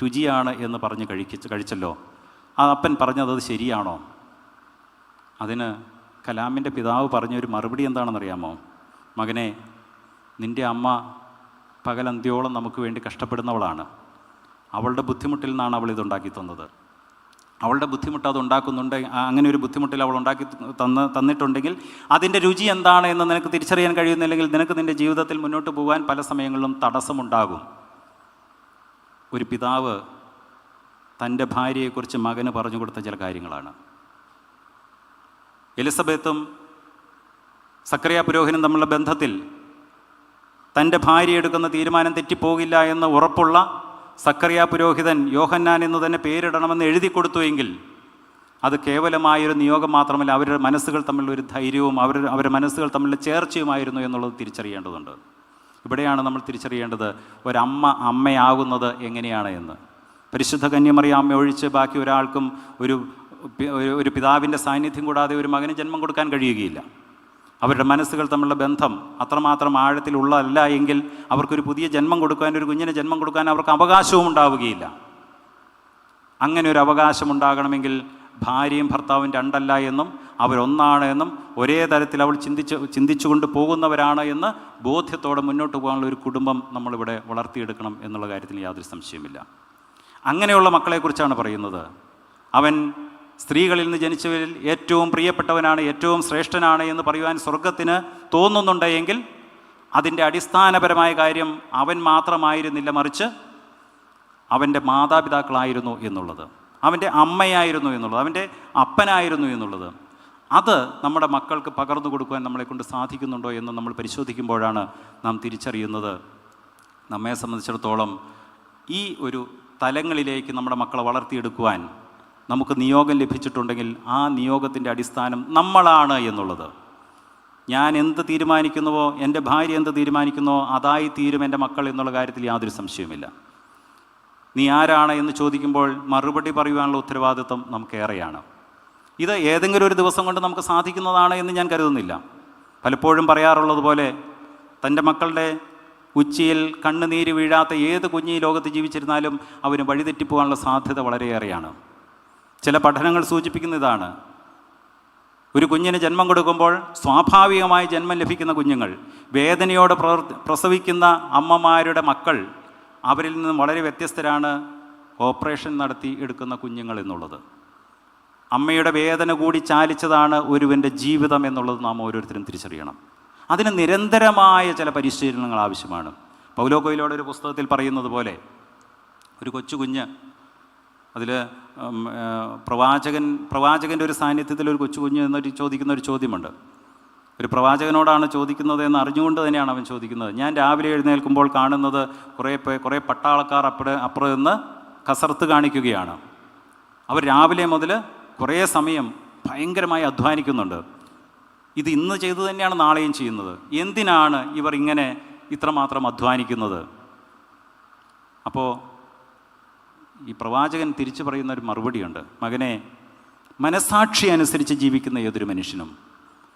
രുചിയാണ് എന്ന് പറഞ്ഞ് കഴിച്ചല്ലോ. ആ അപ്പൻ പറഞ്ഞത് ശരിയാണോ? അതിന് കലാമിൻ്റെ പിതാവ് പറഞ്ഞൊരു മറുപടി എന്താണെന്നറിയാമോ? മകനെ, നിൻ്റെ അമ്മ പകലന്ത്യോളം നമുക്ക് വേണ്ടി കഷ്ടപ്പെടുന്നവളാണ്. അവളുടെ ബുദ്ധിമുട്ടിൽ നിന്നാണ് അവൾ ഇതുണ്ടാക്കി തന്നത്. അവളുടെ ബുദ്ധിമുട്ട് അത് ഉണ്ടാക്കുന്നുണ്ട്. അങ്ങനെ ഒരു ബുദ്ധിമുട്ടിൽ അവൾ ഉണ്ടാക്കി തന്നിട്ടുണ്ടെങ്കിൽ അതിൻ്റെ രുചി എന്താണ് എന്ന് നിനക്ക് തിരിച്ചറിയാൻ കഴിയുന്നില്ലെങ്കിൽ നിനക്ക് നിൻ്റെ ജീവിതത്തിൽ മുന്നോട്ട് പോകാൻ പല സമയങ്ങളിലും തടസ്സമുണ്ടാകും. ഒരു പിതാവ് തൻ്റെ ഭാര്യയെക്കുറിച്ച് മകന് പറഞ്ഞു കൊടുത്ത ചില കാര്യങ്ങളാണ്. എലിസബത്തും സക്കറിയ പുരോഹിതനും തമ്മിലുള്ള ബന്ധത്തിൽ തൻ്റെ ഭാര്യ എടുക്കുന്ന തീരുമാനം തെറ്റിപ്പോകില്ല എന്ന് ഉറപ്പുള്ള സക്കറിയ പുരോഹിതൻ യോഹന്നാൻ എന്ന് തന്നെ പേരിടണമെന്ന് എഴുതി കൊടുത്തുവെങ്കിൽ അത് കേവലമായൊരു നിയോഗം മാത്രമല്ല, അവരുടെ മനസ്സുകൾ തമ്മിലുള്ള ഒരു ധൈര്യവും അവരുടെ മനസ്സുകൾ തമ്മിലുള്ള ചേർച്ചയുമായിരുന്നു എന്നുള്ളത് തിരിച്ചറിയേണ്ടതുണ്ട്. ഇവിടെയാണ് നമ്മൾ തിരിച്ചറിയേണ്ടത് ഒരമ്മ അമ്മയാകുന്നത് എങ്ങനെയാണ് എന്ന്. പരിശുദ്ധ കന്യമറിയാമ്മ ഒഴിച്ച് ബാക്കി ഒരാൾക്കും ഒരു പിതാവിൻ്റെ സാന്നിധ്യം കൂടാതെ ഒരു മകന് ജന്മം കൊടുക്കാൻ കഴിയുകയില്ല. അവരുടെ മനസ്സുകൾ തമ്മിലുള്ള ബന്ധം അത്രമാത്രം ആഴത്തിലുള്ളതല്ല എങ്കിൽ അവർക്കൊരു പുതിയ ജന്മം കൊടുക്കാൻ, ഒരു കുഞ്ഞിന് ജന്മം കൊടുക്കാൻ അവർക്ക് അവകാശവും ഉണ്ടാവുകയില്ല. അങ്ങനെ ഒരു അവകാശം ഉണ്ടാകണമെങ്കിൽ ഭാര്യയും ഭർത്താവും രണ്ടല്ല എന്നും അവരൊന്നാണ് എന്നും ഒരേ തരത്തിൽ അവൾ ചിന്തിച്ചുകൊണ്ട് പോകുന്നവരാണ് എന്ന് ബോധ്യത്തോടെ മുന്നോട്ട് പോകാനുള്ള ഒരു കുടുംബം നമ്മളിവിടെ വളർത്തിയെടുക്കണം എന്നുള്ള കാര്യത്തിൽ യാതൊരു സംശയമില്ല. അങ്ങനെയുള്ള മക്കളെക്കുറിച്ചാണ് പറയുന്നത്. അവൻ സ്ത്രീകളിൽ നിന്ന് ജനിച്ചവരിൽ ഏറ്റവും പ്രിയപ്പെട്ടവനാണ്, ഏറ്റവും ശ്രേഷ്ഠനാണ് എന്ന് പറയുവാൻ സ്വർഗത്തിന് തോന്നുന്നുണ്ടെങ്കിൽ അതിൻ്റെ അടിസ്ഥാനപരമായ കാര്യം അവൻ മാത്രമായിരുന്നില്ല, മറിച്ച് അവൻ്റെ മാതാപിതാക്കളായിരുന്നു എന്നുള്ളത്, അവൻ്റെ അമ്മയായിരുന്നു എന്നുള്ളത്, അവൻ്റെ അപ്പനായിരുന്നു എന്നുള്ളത്. അത് നമ്മുടെ മക്കൾക്ക് പകർന്നു കൊടുക്കുവാൻ നമ്മളെക്കൊണ്ട് സാധിക്കുന്നുണ്ടോ എന്ന് നമ്മൾ പരിശോധിക്കുമ്പോഴാണ് നാം തിരിച്ചറിയുന്നത് നമ്മെ സംബന്ധിച്ചിടത്തോളം ഈ ഒരു തലങ്ങളിലേക്ക് നമ്മുടെ മക്കളെ വളർത്തിയെടുക്കുവാൻ നമുക്ക് നിയോഗം ലഭിച്ചിട്ടുണ്ടെങ്കിൽ ആ നിയോഗത്തിൻ്റെ അടിസ്ഥാനം നമ്മളാണ് എന്നുള്ളത്. ഞാൻ എന്ത് തീരുമാനിക്കുന്നുവോ, എൻ്റെ ഭാര്യ എന്ത് തീരുമാനിക്കുന്നുവോ അതായി തീരും എൻ്റെ മക്കൾ എന്നുള്ള കാര്യത്തിൽ യാതൊരു സംശയവുമില്ല. നീ ആരാണ് എന്ന് ചോദിക്കുമ്പോൾ മറുപടി പറയുവാനുള്ള ഉത്തരവാദിത്വം നമുക്കേറെയാണ്. ഇത് ഏതെങ്കിലും ഒരു ദിവസം കൊണ്ട് നമുക്ക് സാധിക്കുന്നതാണ് എന്ന് ഞാൻ കരുതുന്നില്ല. പലപ്പോഴും പറയാറുള്ളത് പോലെ തൻ്റെ മക്കളുടെ ഉച്ചിയിൽ കണ്ണുനീര് വീഴാത്ത ഏത് കുഞ്ഞ് ഈ ലോകത്ത് ജീവിച്ചിരുന്നാലും അവന് വഴിതെറ്റിപ്പോകാനുള്ള സാധ്യത വളരെയേറെയാണ്. ചില പഠനങ്ങൾ സൂചിപ്പിക്കുന്ന ഇതാണ്: ഒരു കുഞ്ഞിന് ജന്മം കൊടുക്കുമ്പോൾ സ്വാഭാവികമായി ജന്മം ലഭിക്കുന്ന കുഞ്ഞുങ്ങൾ, വേദനയോടെ പ്രസവിക്കുന്ന അമ്മമാരുടെ മക്കൾ, അവരിൽ നിന്നും വളരെ വ്യത്യസ്തരാണ് ഓപ്പറേഷൻ നടത്തി എടുക്കുന്ന കുഞ്ഞുങ്ങൾ എന്നുള്ളത്. അമ്മയുടെ വേദന കൂടി ചാലിച്ചതാണ് ഒരുവൻ്റെ ജീവിതം എന്നുള്ളത് നാം ഓരോരുത്തരും തിരിച്ചറിയണം. അതിന് നിരന്തരമായ ചില പരിശീലനങ്ങൾ ആവശ്യമാണ്. പൗലോ കൊയ്ലോയുടെ ഒരു പുസ്തകത്തിൽ പറയുന്നത് പോലെ ഒരു കൊച്ചു കുഞ്ഞ് അതിൽ പ്രവാചകൻ്റെ ഒരു സാന്നിധ്യത്തിൽ ഒരു കൊച്ചു കുഞ്ഞ് എന്നൊരു ചോദിക്കുന്ന ഒരു ചോദ്യമുണ്ട്. ഒരു പ്രവാചകനോടാണ് ചോദിക്കുന്നത് എന്ന് അറിഞ്ഞുകൊണ്ട് തന്നെയാണ് അവൻ ചോദിക്കുന്നത്. ഞാൻ രാവിലെ എഴുന്നേൽക്കുമ്പോൾ കാണുന്നത് കുറേ പട്ടാളക്കാർ അപ്പുറം നിന്ന് കസർത്ത് കാണിക്കുകയാണ്. അവർ രാവിലെ മുതൽ കുറേ സമയം ഭയങ്കരമായി അധ്വാനിക്കുന്നുണ്ട്. ഇത് ഇന്ന് ചെയ്തു തന്നെയാണ് നാളെയും ചെയ്യുന്നത്. എന്തിനാണ് ഇവർ ഇങ്ങനെ ഇത്രമാത്രം അധ്വാനിക്കുന്നത്? അപ്പോൾ ഈ പ്രവാചകൻ തിരിച്ചു പറയുന്ന ഒരു മറുപടിയുണ്ട്. മകനെ, മനസാക്ഷി അനുസരിച്ച് ജീവിക്കുന്ന ഏതൊരു മനുഷ്യനും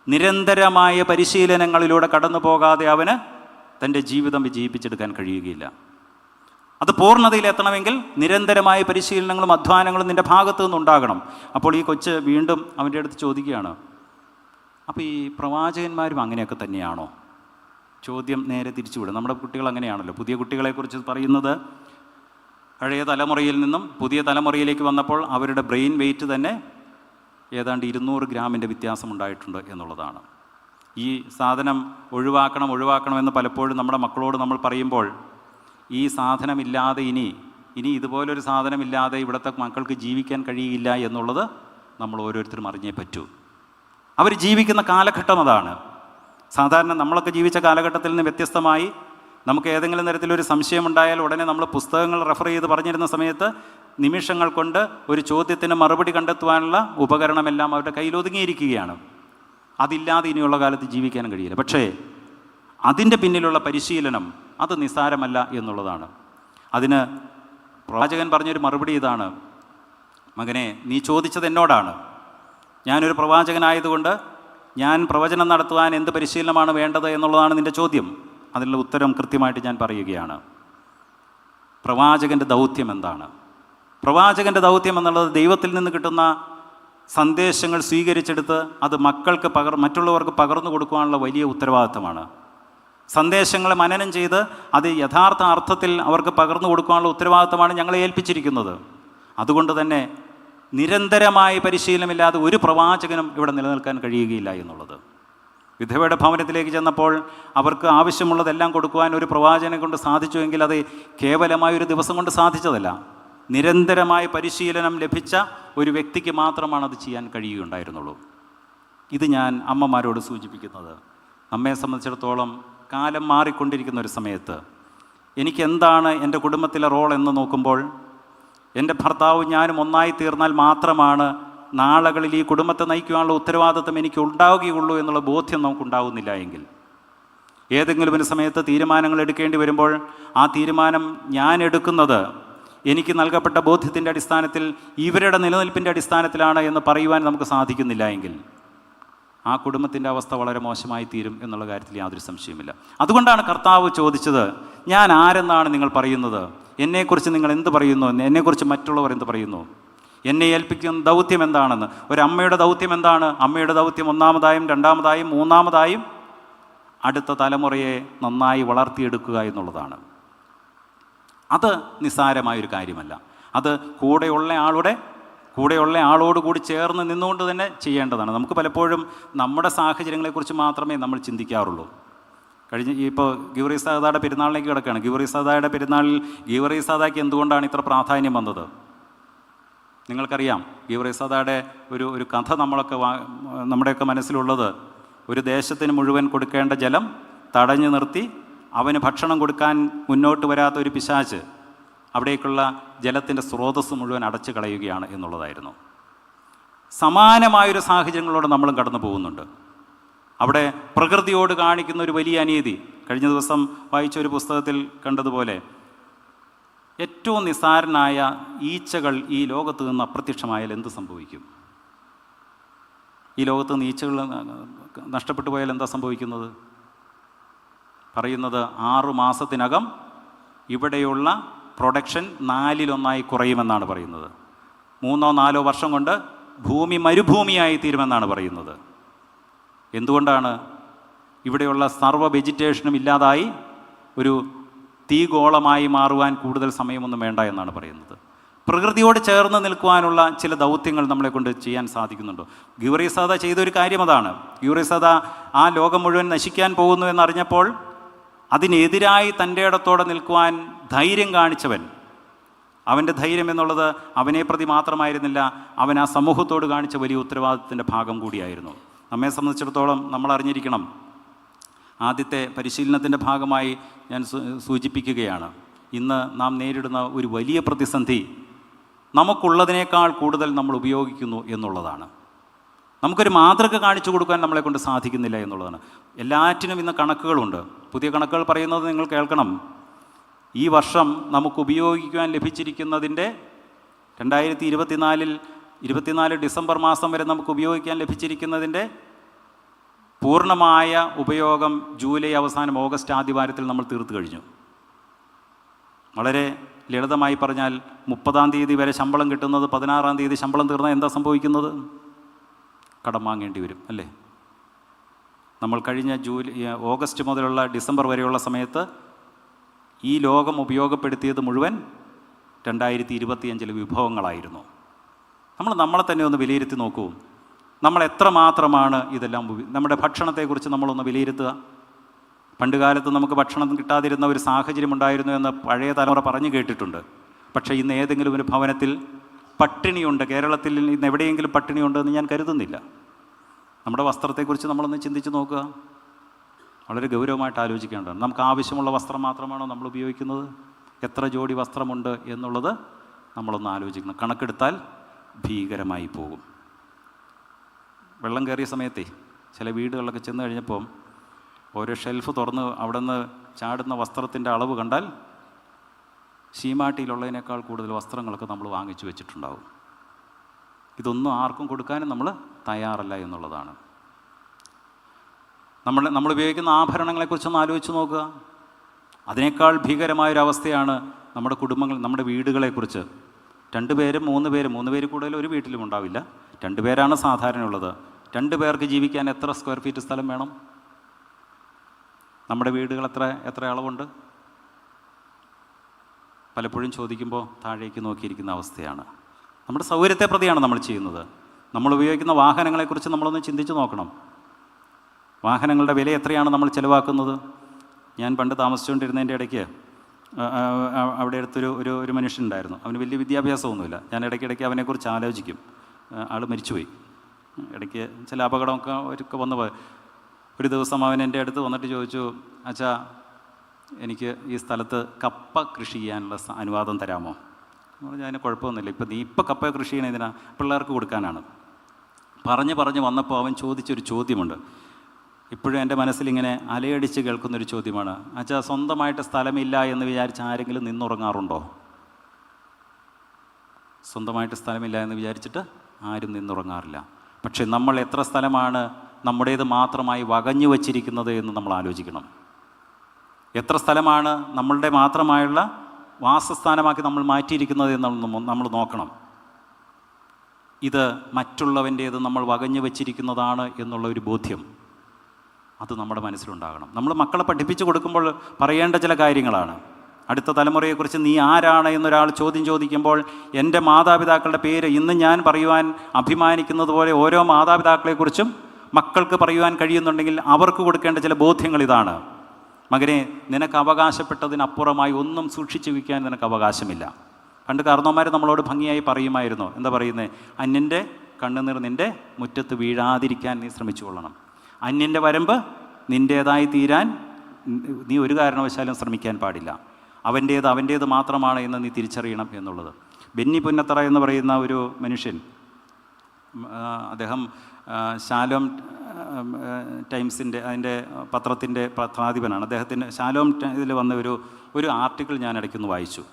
നിരന്തരമായ പരിശീലനങ്ങളിലൂടെ കടന്നു പോകാതെ അവന് തൻ്റെ ജീവിതം വിജയിപ്പിച്ചെടുക്കാൻ കഴിയുകയില്ല. അത് പൂർണ്ണതയിലെത്തണമെങ്കിൽ നിരന്തരമായ പരിശീലനങ്ങളും അധ്വാനങ്ങളും നിൻ്റെ ഭാഗത്തു നിന്നുണ്ടാകണം. അപ്പോൾ ഈ കൊച്ച് വീണ്ടും അവൻ്റെ അടുത്ത് ചോദിക്കുകയാണ്, അപ്പോൾ ഈ പ്രവാചകന്മാരും അങ്ങനെയൊക്കെ തന്നെയാണോ? ചോദ്യം നേരെ തിരിച്ചുവിടും. നമ്മുടെ കുട്ടികൾ അങ്ങനെയാണല്ലോ. പുതിയ കുട്ടികളെക്കുറിച്ച് പറയുന്നത് പഴയ തലമുറയിൽ നിന്നും പുതിയ തലമുറയിലേക്ക് വന്നപ്പോൾ അവരുടെ ബ്രെയിൻ വെയ്റ്റ് തന്നെ ഏതാണ്ട് 200 ഗ്രാമിൻ്റെ വ്യത്യാസം ഉണ്ടായിട്ടുണ്ട് എന്നുള്ളതാണ്. ഈ സാധനം ഒഴിവാക്കണമെന്ന് പലപ്പോഴും നമ്മുടെ മക്കളോട് നമ്മൾ പറയുമ്പോൾ ഈ സാധനമില്ലാതെ ഇനി ഇതുപോലൊരു സാധനമില്ലാതെ ഇവിടുത്തെ മക്കൾക്ക് ജീവിക്കാൻ കഴിയില്ല എന്നുള്ളത് നമ്മൾ ഓരോരുത്തരും അറിഞ്ഞേ പറ്റൂ. അവർ ജീവിക്കുന്ന കാലഘട്ടം അതാണ്. സാധാരണ നമ്മളൊക്കെ ജീവിച്ച കാലഘട്ടത്തിൽ നിന്ന് വ്യത്യസ്തമായി നമുക്ക് ഏതെങ്കിലും തരത്തിലൊരു സംശയമുണ്ടായാൽ ഉടനെ നമ്മൾ പുസ്തകങ്ങൾ റെഫർ ചെയ്ത് പറഞ്ഞിരുന്ന സമയത്ത് നിമിഷങ്ങൾ കൊണ്ട് ഒരു ചോദ്യത്തിന് മറുപടി കണ്ടെത്തുവാനുള്ള ഉപകരണമെല്ലാം അവരുടെ കയ്യിലൊതുങ്ങിയിരിക്കുകയാണ്. അതില്ലാതെ ഇനിയുള്ള കാലത്ത് ജീവിക്കാൻ കഴിയില്ല. പക്ഷേ അതിൻ്റെ പിന്നിലുള്ള പരിശീലനം അത് നിസ്സാരമല്ല എന്നുള്ളതാണ്. അതിന് പ്രവാചകൻ പറഞ്ഞൊരു മറുപടി ഇതാണ്, മകനെ, നീ ചോദിച്ചത് എന്നോടാണ്. ഞാനൊരു പ്രവാചകനായതുകൊണ്ട് ഞാൻ പ്രവചനം നടത്തുവാൻ എന്ത് പരിശീലനമാണ് വേണ്ടത് എന്നുള്ളതാണ് നിൻ്റെ ചോദ്യം. അതിനുള്ള ഉത്തരം കൃത്യമായിട്ട് ഞാൻ പറയുകയാണ്. പ്രവാചകൻ്റെ ദൗത്യം എന്താണ്? പ്രവാചകൻ്റെ ദൗത്യം എന്നുള്ളത് ദൈവത്തിൽ നിന്ന് കിട്ടുന്ന സന്ദേശങ്ങൾ സ്വീകരിച്ചെടുത്ത് അത് മറ്റുള്ളവർക്ക് പകർന്നു കൊടുക്കുവാനുള്ള വലിയ ഉത്തരവാദിത്തമാണ്. സന്ദേശങ്ങളെ മനനം ചെയ്ത് അത് യഥാർത്ഥ അർത്ഥത്തിൽ അവർക്ക് പകർന്നു കൊടുക്കാനുള്ള ഉത്തരവാദിത്തമാണ് ഞങ്ങളെ ഏൽപ്പിച്ചിരിക്കുന്നത്. അതുകൊണ്ട് തന്നെ നിരന്തരമായ പരിശീലനമില്ലാതെ ഒരു പ്രവാചകനും ഇവിടെ നിലനിൽക്കാൻ കഴിയുകയില്ല എന്നുള്ളത്. വിധവയുടെ ഭവനത്തിലേക്ക് ചെന്നപ്പോൾ അവർക്ക് ആവശ്യമുള്ളതെല്ലാം കൊടുക്കുവാൻ ഒരു പ്രവാചകനെ കൊണ്ട് സാധിച്ചുവെങ്കിൽ അത് കേവലമായൊരു ദിവസം കൊണ്ട് സാധിച്ചതല്ല. നിരന്തരമായ പരിശീലനം ലഭിച്ച ഒരു വ്യക്തിക്ക് മാത്രമാണ് അത് ചെയ്യാൻ കഴിയുകയുണ്ടായിരുന്നുള്ളൂ. ഇത് ഞാൻ അമ്മമാരോട് സൂചിപ്പിക്കുന്നത്, നമ്മെ സംബന്ധിച്ചിടത്തോളം കാലം മാറിക്കൊണ്ടിരിക്കുന്ന ഒരു സമയത്ത് എനിക്കെന്താണ് എൻ്റെ കുടുംബത്തിലെ റോൾ എന്ന് നോക്കുമ്പോൾ എൻ്റെ ഭർത്താവും ഞാനും ഒന്നായി തീർന്നാൽ മാത്രമാണ് നാളുകളിൽ ഈ കുടുംബത്തെ നയിക്കുവാനുള്ള ഉത്തരവാദിത്വം എനിക്ക് ഉണ്ടാവുകയുള്ളൂ എന്നുള്ള ബോധ്യം നമുക്കുണ്ടാകുന്നില്ല എങ്കിൽ, ഏതെങ്കിലും ഒരു സമയത്ത് തീരുമാനങ്ങൾ എടുക്കേണ്ടി വരുമ്പോൾ ആ തീരുമാനം ഞാൻ എടുക്കുന്നത് എനിക്ക് നൽകപ്പെട്ട ബോധ്യത്തിൻ്റെ അടിസ്ഥാനത്തിൽ ഇവരുടെ നിലനിൽപ്പിൻ്റെ അടിസ്ഥാനത്തിലാണ് എന്ന് പറയുവാൻ നമുക്ക് സാധിക്കുന്നില്ല എങ്കിൽ ആ കുടുംബത്തിൻ്റെ അവസ്ഥ വളരെ മോശമായി തീരും എന്നുള്ള കാര്യത്തിൽ യാതൊരു സംശയമില്ല. അതുകൊണ്ടാണ് കർത്താവ് ചോദിച്ചത്, ഞാൻ ആരെന്നാണ് നിങ്ങൾ പറയുന്നത്? എന്നെക്കുറിച്ച് നിങ്ങൾ എന്ത് പറയുന്നു? എന്നെക്കുറിച്ച് മറ്റുള്ളവർ എന്ത് പറയുന്നു? എന്നെ ഏൽപ്പിക്കുന്ന ദൗത്യം എന്താണെന്ന്. ഒരമ്മയുടെ ദൗത്യം എന്താണ്? അമ്മയുടെ ദൗത്യം ഒന്നാമതായും രണ്ടാമതായും മൂന്നാമതായും അടുത്ത തലമുറയെ നന്നായി വളർത്തിയെടുക്കുക എന്നുള്ളതാണ്. അത് നിസ്സാരമായൊരു കാര്യമല്ല. അത് കൂടെയുള്ള ആളോടുകൂടി ചേർന്ന് നിന്നുകൊണ്ട് തന്നെ ചെയ്യേണ്ടതാണ്. നമുക്ക് പലപ്പോഴും നമ്മുടെ സാഹചര്യങ്ങളെക്കുറിച്ച് മാത്രമേ നമ്മൾ ചിന്തിക്കാറുള്ളൂ. ഇപ്പോൾ ഗീവറീസ് സാദയുടെ പെരുന്നാളിലേക്ക് കിടക്കുകയാണ്. ഗീവറീസ് സാദയുടെ പെരുന്നാളിൽ ഗീവറീസ് സാദയ്ക്ക് എന്തുകൊണ്ടാണ് ഇത്ര പ്രാധാന്യം വന്നത്? നിങ്ങൾക്കറിയാം. ഗീവറീസ് സാദയുടെ ഒരു കഥ നമ്മുടെയൊക്കെ മനസ്സിലുള്ളത്, ഒരു ദേശത്തിന് മുഴുവൻ കൊടുക്കേണ്ട ജലം തടഞ്ഞു നിർത്തി അവന് ഭക്ഷണം കൊടുക്കാൻ മുന്നോട്ട് വരാത്ത ഒരു പിശാച് അവിടേക്കുള്ള ജലത്തിൻ്റെ സ്രോതസ്സ് മുഴുവൻ അടച്ചു കളയുകയാണ് എന്നുള്ളതായിരുന്നു. സമാനമായൊരു സാഹചര്യങ്ങളോട് നമ്മളും കടന്നു പോകുന്നുണ്ട്. അവിടെ പ്രകൃതിയോട് കാണിക്കുന്ന ഒരു വലിയ അനീതി. കഴിഞ്ഞ ദിവസം വായിച്ച ഒരു പുസ്തകത്തിൽ കണ്ടതുപോലെ ഏറ്റവും നിസ്സാരനായ ഈച്ചകൾ ഈ ലോകത്ത് നിന്ന് അപ്രത്യക്ഷമായാൽ എന്ത് സംഭവിക്കും? ഈ ലോകത്ത് നിന്ന് ഈച്ചകൾ നഷ്ടപ്പെട്ടു പോയാൽ എന്താ സംഭവിക്കുന്നത്? പറയുന്നത് 6 മാസത്തിനകം ഇവിടെയുള്ള പ്രൊഡക്ഷൻ 4-1 കുറയുമെന്നാണ് പറയുന്നത്. 3-4 വർഷം കൊണ്ട് ഭൂമി മരുഭൂമിയായി തീരുമെന്നാണ് പറയുന്നത്. എന്തുകൊണ്ടാണ്? ഇവിടെയുള്ള സർവ്വ വെജിറ്റേഷനും ഇല്ലാതായി ഒരു തീഗോളമായി മാറുവാൻ കൂടുതൽ സമയമൊന്നും വേണ്ട എന്നാണ് പറയുന്നത്. പ്രകൃതിയോട് ചേർന്ന് നിൽക്കുവാനുള്ള ചില ദൗത്യങ്ങൾ നമ്മളെ കൊണ്ട് ചെയ്യാൻ സാധിക്കുന്നുണ്ടോ? ഗീവറീസ് സാദ ചെയ്തൊരു കാര്യം അതാണ്. ഗീവറീസ് സാദ ആ ലോകം മുഴുവൻ നശിക്കാൻ പോകുന്നു എന്നറിഞ്ഞപ്പോൾ അതിനെതിരായി തൻ്റെ ഇടത്തോടെ നിൽക്കുവാൻ ധൈര്യം കാണിച്ചവൻ, അവൻ്റെ ധൈര്യം എന്നുള്ളത് അവനെ പ്രതി മാത്രമായിരുന്നില്ല, അവൻ ആ സമൂഹത്തോട് കാണിച്ച വലിയ ഉത്തരവാദിത്തത്തിൻ്റെ ഭാഗം കൂടിയായിരുന്നു. നമ്മെ സംബന്ധിച്ചിടത്തോളം നമ്മൾ അറിഞ്ഞിരിക്കണം, ആദ്യത്തെ പരിശീലനത്തിൻ്റെ ഭാഗമായി ഞാൻ സൂചിപ്പിക്കുകയാണ്, ഇന്ന് നാം നേരിടുന്ന ഒരു വലിയ പ്രതിസന്ധി നമുക്കുള്ളതിനേക്കാൾ കൂടുതൽ നമ്മൾ ഉപയോഗിക്കുന്നു എന്നുള്ളതാണ്. നമുക്കൊരു മാതൃക കാണിച്ചു കൊടുക്കാൻ നമ്മളെ കൊണ്ട് സാധിക്കുന്നില്ല എന്നുള്ളതാണ്. എല്ലാറ്റിനും ഇന്ന് കണക്കുകളുണ്ട്. പുതിയ കണക്കുകൾ പറയുന്നത് നിങ്ങൾ കേൾക്കണം. ഈ വർഷം നമുക്ക് ഉപയോഗിക്കുവാൻ ലഭിച്ചിരിക്കുന്നതിൻ്റെ 2024 ഡിസംബർ മാസം വരെ നമുക്ക് ഉപയോഗിക്കാൻ ലഭിച്ചിരിക്കുന്നതിൻ്റെ പൂർണ്ണമായ ഉപയോഗം ജൂലൈ അവസാനം ഓഗസ്റ്റ് ആദ്യവാരത്തിൽ നമ്മൾ തീർത്തു കഴിഞ്ഞു. വളരെ ലളിതമായി പറഞ്ഞാൽ 30-ാം തീയതി വരെ ശമ്പളം കിട്ടുന്നത് 16-ാം തീയതി ശമ്പളം തീർന്നാൽ എന്താ സംഭവിക്കുന്നത്? കടം വാങ്ങേണ്ടി വരും, അല്ലേ? നമ്മൾ കഴിഞ്ഞ ഓഗസ്റ്റ് മുതലുള്ള ഡിസംബർ വരെയുള്ള സമയത്ത് ഈ ലോകം ഉപയോഗപ്പെടുത്തിയത് മുഴുവൻ 2025 വിഭവങ്ങളായിരുന്നു. നമ്മളെ തന്നെ ഒന്ന് വിലയിരുത്തി നോക്കൂ. നമ്മൾ എത്രമാത്രമാണ് ഇതെല്ലാം നമ്മുടെ ഭക്ഷണത്തെക്കുറിച്ച് നമ്മളൊന്ന് വിലയിരുത്തുക. പണ്ട് കാലത്ത് നമുക്ക് ഭക്ഷണം കിട്ടാതിരുന്ന ഒരു സാഹചര്യം ഉണ്ടായിരുന്നു എന്ന് പഴയ തലമുറ പറഞ്ഞു കേട്ടിട്ടുണ്ട്. പക്ഷേ ഇന്ന് ഏതെങ്കിലും ഒരു ഭവനത്തിൽ പട്ടിണിയുണ്ട്, കേരളത്തിൽ ഇന്ന് എവിടെയെങ്കിലും പട്ടിണിയുണ്ടെന്ന് ഞാൻ കരുതുന്നില്ല. നമ്മുടെ വസ്ത്രത്തെക്കുറിച്ച് നമ്മളൊന്ന് ചിന്തിച്ച് നോക്കുക. വളരെ ഗൗരവമായിട്ട് ആലോചിക്കേണ്ടതാണ്. നമുക്ക് ആവശ്യമുള്ള വസ്ത്രം മാത്രമാണോ നമ്മൾ ഉപയോഗിക്കുന്നത്? എത്ര ജോഡി വസ്ത്രമുണ്ട് എന്നുള്ളത് നമ്മളൊന്ന് ആലോചിക്കണം. കണക്കെടുത്താൽ ഭീകരമായി പോകും. വെള്ളം കയറിയ സമയത്തേ ചില വീടുകളിലൊക്കെ ചെന്ന് കഴിഞ്ഞപ്പം ഓരോ ഷെൽഫ് തുറന്ന് അവിടെ നിന്ന് ചാടുന്ന വസ്ത്രത്തിൻ്റെ അളവ് കണ്ടാൽ ശീമാട്ടിയിലുള്ളതിനേക്കാൾ കൂടുതൽ വസ്ത്രങ്ങളൊക്കെ നമ്മൾ വാങ്ങിച്ചു വെച്ചിട്ടുണ്ടാവും. ഇതൊന്നും ആർക്കും കൊടുക്കാനും നമ്മൾ തയ്യാറല്ല എന്നുള്ളതാണ്. നമ്മൾ ഉപയോഗിക്കുന്ന ആഭരണങ്ങളെക്കുറിച്ചൊന്ന് ആലോചിച്ച് നോക്കുക. അതിനേക്കാൾ ഭീകരമായൊരവസ്ഥയാണ് നമ്മുടെ കുടുംബങ്ങൾ, നമ്മുടെ വീടുകളെക്കുറിച്ച്. 2 പേരും 3 പേര് കൂടുതൽ ഒരു വീട്ടിലും ഉണ്ടാവില്ല. 2 പേരാണ് സാധാരണ ഉള്ളത്. 2 പേർക്ക് ജീവിക്കാൻ എത്ര സ്ക്വയർ ഫീറ്റ് സ്ഥലം വേണം? നമ്മുടെ വീടുകൾ എത്ര അളവുണ്ട്? പലപ്പോഴും ചോദിക്കുമ്പോൾ താഴേക്ക് നോക്കിയിരിക്കുന്ന അവസ്ഥയാണ്. നമ്മുടെ സൗകര്യത്തെ പ്രതിയാണ് നമ്മൾ ചെയ്യുന്നത്. നമ്മൾ ഉപയോഗിക്കുന്ന വാഹനങ്ങളെക്കുറിച്ച് നമ്മളൊന്ന് ചിന്തിച്ച് നോക്കണം. വാഹനങ്ങളുടെ വില എത്രയാണ് നമ്മൾ ചിലവാക്കുന്നത്? ഞാൻ പണ്ട് താമസിച്ചുകൊണ്ടിരുന്നതിൻ്റെ ഇടയ്ക്ക് അവിടെ അടുത്തൊരു മനുഷ്യനുണ്ടായിരുന്നു. അവന് വലിയ വിദ്യാഭ്യാസമൊന്നുമില്ല. ഞാൻ ഇടയ്ക്കിടയ്ക്ക് അവനെക്കുറിച്ച് ആലോചിക്കും. ആൾ മരിച്ചുപോയി. ഇടയ്ക്ക് ചില അപകടമൊക്കെ വന്നു പോയി. ഒരു ദിവസം അവൻ എൻ്റെ അടുത്ത് വന്നിട്ട് ചോദിച്ചു, അച്ഛാ, എനിക്ക് ഈ സ്ഥലത്ത് കപ്പ കൃഷി ചെയ്യാനുള്ള അനുവാദം തരാമോ? ഞാൻ അതിന് കുഴപ്പമൊന്നുമില്ല. നീ കപ്പ കൃഷി ചെയ്യണതിനാ? പിള്ളേർക്ക് കൊടുക്കാനാണ്. പറഞ്ഞ് വന്നപ്പോൾ അവൻ ചോദിച്ചൊരു ചോദ്യമുണ്ട്. ഇപ്പോഴും എൻ്റെ മനസ്സിലിങ്ങനെ അലയടിച്ച് കേൾക്കുന്നൊരു ചോദ്യമാണ്. അച്ഛാ, സ്വന്തമായിട്ട് സ്ഥലമില്ല എന്ന് വിചാരിച്ച് ആരെങ്കിലും നിന്നുറങ്ങാറുണ്ടോ? സ്വന്തമായിട്ട് സ്ഥലമില്ല എന്ന് വിചാരിച്ചിട്ട് ആരും നിന്നുറങ്ങാറില്ല. പക്ഷേ നമ്മൾ എത്ര സ്ഥലമാണ് നമ്മുടേത് മാത്രമായി വകഞ്ഞു വച്ചിരിക്കുന്നത് എന്ന് നമ്മൾ ആലോചിക്കണം. എത്ര സ്ഥലമാണ് നമ്മളുടെ മാത്രമായുള്ള വാസസ്ഥാനമാക്കി നമ്മൾ മാറ്റിയിരിക്കുന്നത് എന്ന് നമ്മൾ നോക്കണം. ഇത് മറ്റുള്ളവൻ്റേത് നമ്മൾ വകഞ്ഞു വച്ചിരിക്കുന്നതാണ് എന്നുള്ള ഒരു ബോധ്യം അത് നമ്മുടെ മനസ്സിലുണ്ടാകണം. നമ്മൾ മക്കളെ പഠിപ്പിച്ചു കൊടുക്കുമ്പോൾ പറയേണ്ട ചില കാര്യങ്ങളാണ്. അടുത്ത തലമുറയെക്കുറിച്ച് നീ ആരാണ് എന്നൊരാൾ ചോദ്യം ചോദിക്കുമ്പോൾ എൻ്റെ മാതാപിതാക്കളുടെ പേര് ഇന്ന് ഞാൻ പറയുവാൻ അഭിമാനിക്കുന്നത് പോലെ ഓരോ മാതാപിതാക്കളെക്കുറിച്ചും മക്കൾക്ക് പറയുവാൻ കഴിയുന്നുണ്ടെങ്കിൽ അവർക്ക് കൊടുക്കേണ്ട ചില ബോധ്യങ്ങൾ ഇതാണ്. മകനെ, നിനക്ക് അവകാശപ്പെട്ടതിനപ്പുറമായി ഒന്നും സൂക്ഷിച്ചു വയ്ക്കാൻ നിനക്ക് അവകാശമില്ല. പണ്ട് കാരണവന്മാർ നമ്മളോട് ഭംഗിയായി പറയുമായിരുന്നു. എന്താ പറയുന്നത്? അന്യൻ്റെ കണ്ണുനീർ നിൻ്റെ മുറ്റത്ത് വീഴാതിരിക്കാൻ നീ ശ്രമിച്ചു കൊള്ളണം. അന്യൻ്റെ വരമ്പ് നിൻ്റേതായി തീരാൻ നീ ഒരു കാരണവശാലും ശ്രമിക്കാൻ പാടില്ല. അവൻ്റേത് മാത്രമാണ് എന്ന് നീ തിരിച്ചറിയണം എന്നുള്ളത്. ബെന്നി പുന്നത്തറ എന്ന് പറയുന്ന ഒരു മനുഷ്യൻ, അദ്ദേഹം ശാലോം ടൈംസിൻ്റെ അതിൻ്റെ പത്രത്തിൻ്റെ പത്രാധിപനാണ്. അദ്ദേഹത്തിന് ശാലോം ഇതിൽ വന്ന ഒരു ആർട്ടിക്കിൾ ഞാൻ ഇടയ്ക്കൊന്ന് വായിച്ചു.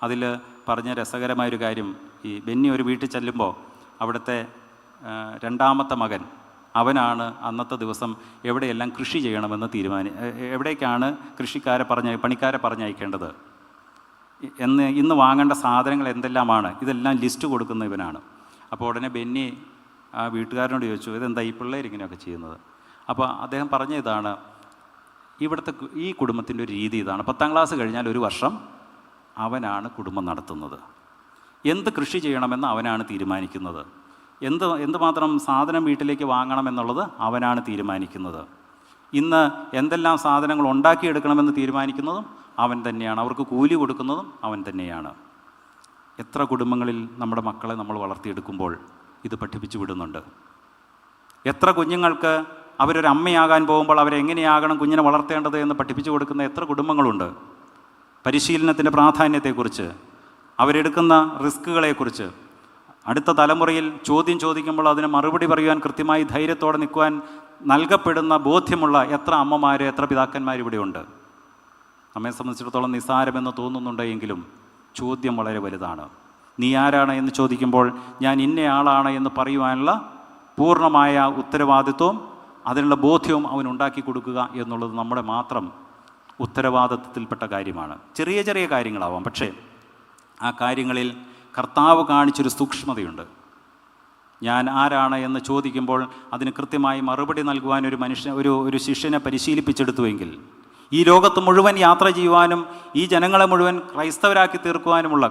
അതിൽ പറഞ്ഞ രസകരമായൊരു കാര്യം, ഈ ബെന്നി ഒരു വീട്ടിൽ ചെല്ലുമ്പോൾ അവിടുത്തെ 2ാമത്തെ മകൻ അവനാണ് അന്നത്തെ ദിവസം എവിടെയെല്ലാം കൃഷി ചെയ്യണമെന്ന് എവിടേക്കാണ് പണിക്കാരെ പറഞ്ഞയക്കേണ്ടത്, ഇന്ന് വാങ്ങേണ്ട സാധനങ്ങൾ എന്തെല്ലാമാണ്, ഇതെല്ലാം ലിസ്റ്റ് കൊടുക്കുന്ന ഇവനാണ്. അപ്പോൾ ഉടനെ ബെന്നി ആ വീട്ടുകാരനോട് ചോദിച്ചു, ഇതെന്താ ഈ പിള്ളേർ ഇങ്ങനെയൊക്കെ ചെയ്യുന്നത്? അപ്പോൾ അദ്ദേഹം പറഞ്ഞ ഇതാണ്, ഇവിടുത്തെ ഈ കുടുംബത്തിൻ്റെ ഒരു രീതി ഇതാണ്. 10ാം ക്ലാസ് കഴിഞ്ഞാൽ ഒരു വർഷം അവനാണ് കുടുംബം നടത്തുന്നത്. എന്ത് കൃഷി ചെയ്യണമെന്ന് അവനാണ് തീരുമാനിക്കുന്നത്. എന്തുമാത്രം സാധനം വീട്ടിലേക്ക് വാങ്ങണമെന്നുള്ളത് അവനാണ് തീരുമാനിക്കുന്നത്. ഇന്ന് എന്തെല്ലാം സാധനങ്ങൾ ഉണ്ടാക്കിയെടുക്കണമെന്ന് തീരുമാനിക്കുന്നതും അവൻ തന്നെയാണ്. അവർക്ക് കൂലി കൊടുക്കുന്നതും അവൻ തന്നെയാണ്. എത്ര കുടുംബങ്ങളിൽ നമ്മുടെ മക്കളെ നമ്മൾ വളർത്തിയെടുക്കുമ്പോൾ ഇത് പഠിപ്പിച്ചു വിടുന്നുണ്ട്. എത്ര കുഞ്ഞുങ്ങൾക്ക് അവരൊരു അമ്മയാകാൻ പോകുമ്പോൾ അവരെങ്ങനെയാകണം കുഞ്ഞിനെ വളർത്തേണ്ടത് എന്ന് പഠിപ്പിച്ചു കൊടുക്കുന്ന എത്ര കുടുംബങ്ങളുണ്ട്. പരിശീലനത്തിൻ്റെ പ്രാധാന്യത്തെക്കുറിച്ച്, അവരെടുക്കുന്ന റിസ്കുകളെക്കുറിച്ച്, അടുത്ത തലമുറയിൽ ചോദ്യം ചോദിക്കുമ്പോൾ അതിന് മറുപടി പറയുവാൻ കൃത്യമായി ധൈര്യത്തോടെ നിൽക്കുവാൻ നൽകപ്പെടുന്ന ബോധ്യമുള്ള എത്ര അമ്മമാർ, എത്ര പിതാക്കന്മാർ ഇവിടെയുണ്ട്. നമ്മെ സംബന്ധിച്ചിടത്തോളം നിസ്സാരമെന്ന് തോന്നുന്നുണ്ടെങ്കിലും ചോദ്യം വളരെ വലുതാണ്. നീ ആരാണ് എന്ന് ചോദിക്കുമ്പോൾ ഞാൻ ഇന്നയാളാണ് എന്ന് പറയുവാനുള്ള പൂർണ്ണമായ ഉത്തരവാദിത്വവും അതിനുള്ള ബോധ്യവും അവനുണ്ടാക്കി കൊടുക്കുക എന്നുള്ളത് നമ്മുടെ മാത്രം ഉത്തരവാദിത്വത്തിൽപ്പെട്ട കാര്യമാണ്. ചെറിയ ചെറിയ കാര്യങ്ങളാവാം, പക്ഷേ ആ കാര്യങ്ങളിൽ കർത്താവ് കാണിച്ചൊരു സൂക്ഷ്മതയുണ്ട്. ഞാൻ ആരാണ് എന്ന് ചോദിക്കുമ്പോൾ അതിന് കൃത്യമായി മറുപടി നൽകുവാൻ ഒരു ശിഷ്യനെ പരിശീലിപ്പിച്ചെടുത്തുവെങ്കിൽ ഈ ലോകത്ത് മുഴുവൻ യാത്ര ചെയ്യുവാനും ഈ ജനങ്ങളെ മുഴുവൻ ക്രൈസ്തവരാക്കി തീർക്കുവാനുമുള്ള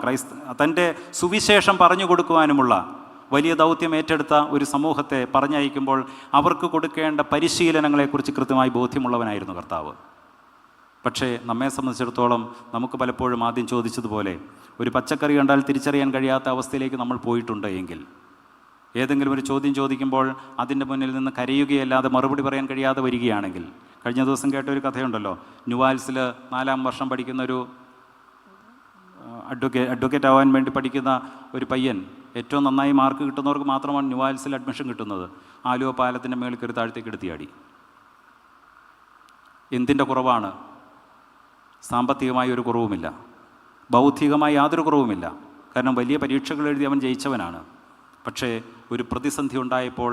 തൻ്റെ സുവിശേഷം പറഞ്ഞു കൊടുക്കുവാനുമുള്ള വലിയ ദൗത്യം ഏറ്റെടുത്ത ഒരു സമൂഹത്തെ പറഞ്ഞയക്കുമ്പോൾ അവർക്ക് കൊടുക്കേണ്ട പരിശീലനങ്ങളെക്കുറിച്ച് കൃത്യമായി ബോധ്യമുള്ളവനായിരുന്നു കർത്താവ്. പക്ഷേ നമ്മെ സംബന്ധിച്ചിടത്തോളം നമുക്ക് പലപ്പോഴും ആദ്യം ചോദിച്ചതുപോലെ ഒരു പച്ചക്കറി കണ്ടാൽ തിരിച്ചറിയാൻ കഴിയാത്ത അവസ്ഥയിലേക്ക് നമ്മൾ പോയിട്ടുണ്ട് എങ്കിൽ, ഏതെങ്കിലും ഒരു ചോദ്യം ചോദിക്കുമ്പോൾ അതിൻ്റെ മുന്നിൽ നിന്ന് കരയുകയല്ലാതെ മറുപടി പറയാൻ കഴിയാതെ വരികയാണെങ്കിൽ, കഴിഞ്ഞ ദിവസം കേട്ട ഒരു കഥയുണ്ടല്ലോ, ന്യൂവാൽസിൽ 4ാം വർഷം പഠിക്കുന്ന ഒരു അഡ്വക്കേറ്റ് ആവാൻ വേണ്ടി പഠിക്കുന്ന ഒരു പയ്യൻ, ഏറ്റവും നന്നായി മാർക്ക് കിട്ടുന്നവർക്ക് മാത്രമാണ് ന്യൂവാൽസിൽ അഡ്മിഷൻ കിട്ടുന്നത്. ആലുവ പാലത്തിൻ്റെ മേളിൽ കയറി താഴത്തേക്ക് എടുത്തിയാടി. എന്തിൻ്റെ കുറവാണ്? സാമ്പത്തികമായി ഒരു കുറവുമില്ല, ബൗദ്ധികമായി യാതൊരു കുറവുമില്ല. കാരണം വലിയ പരീക്ഷകൾ എഴുതി അവൻ ജയിച്ചവനാണ്. പക്ഷേ ഒരു പ്രതിസന്ധി ഉണ്ടായപ്പോൾ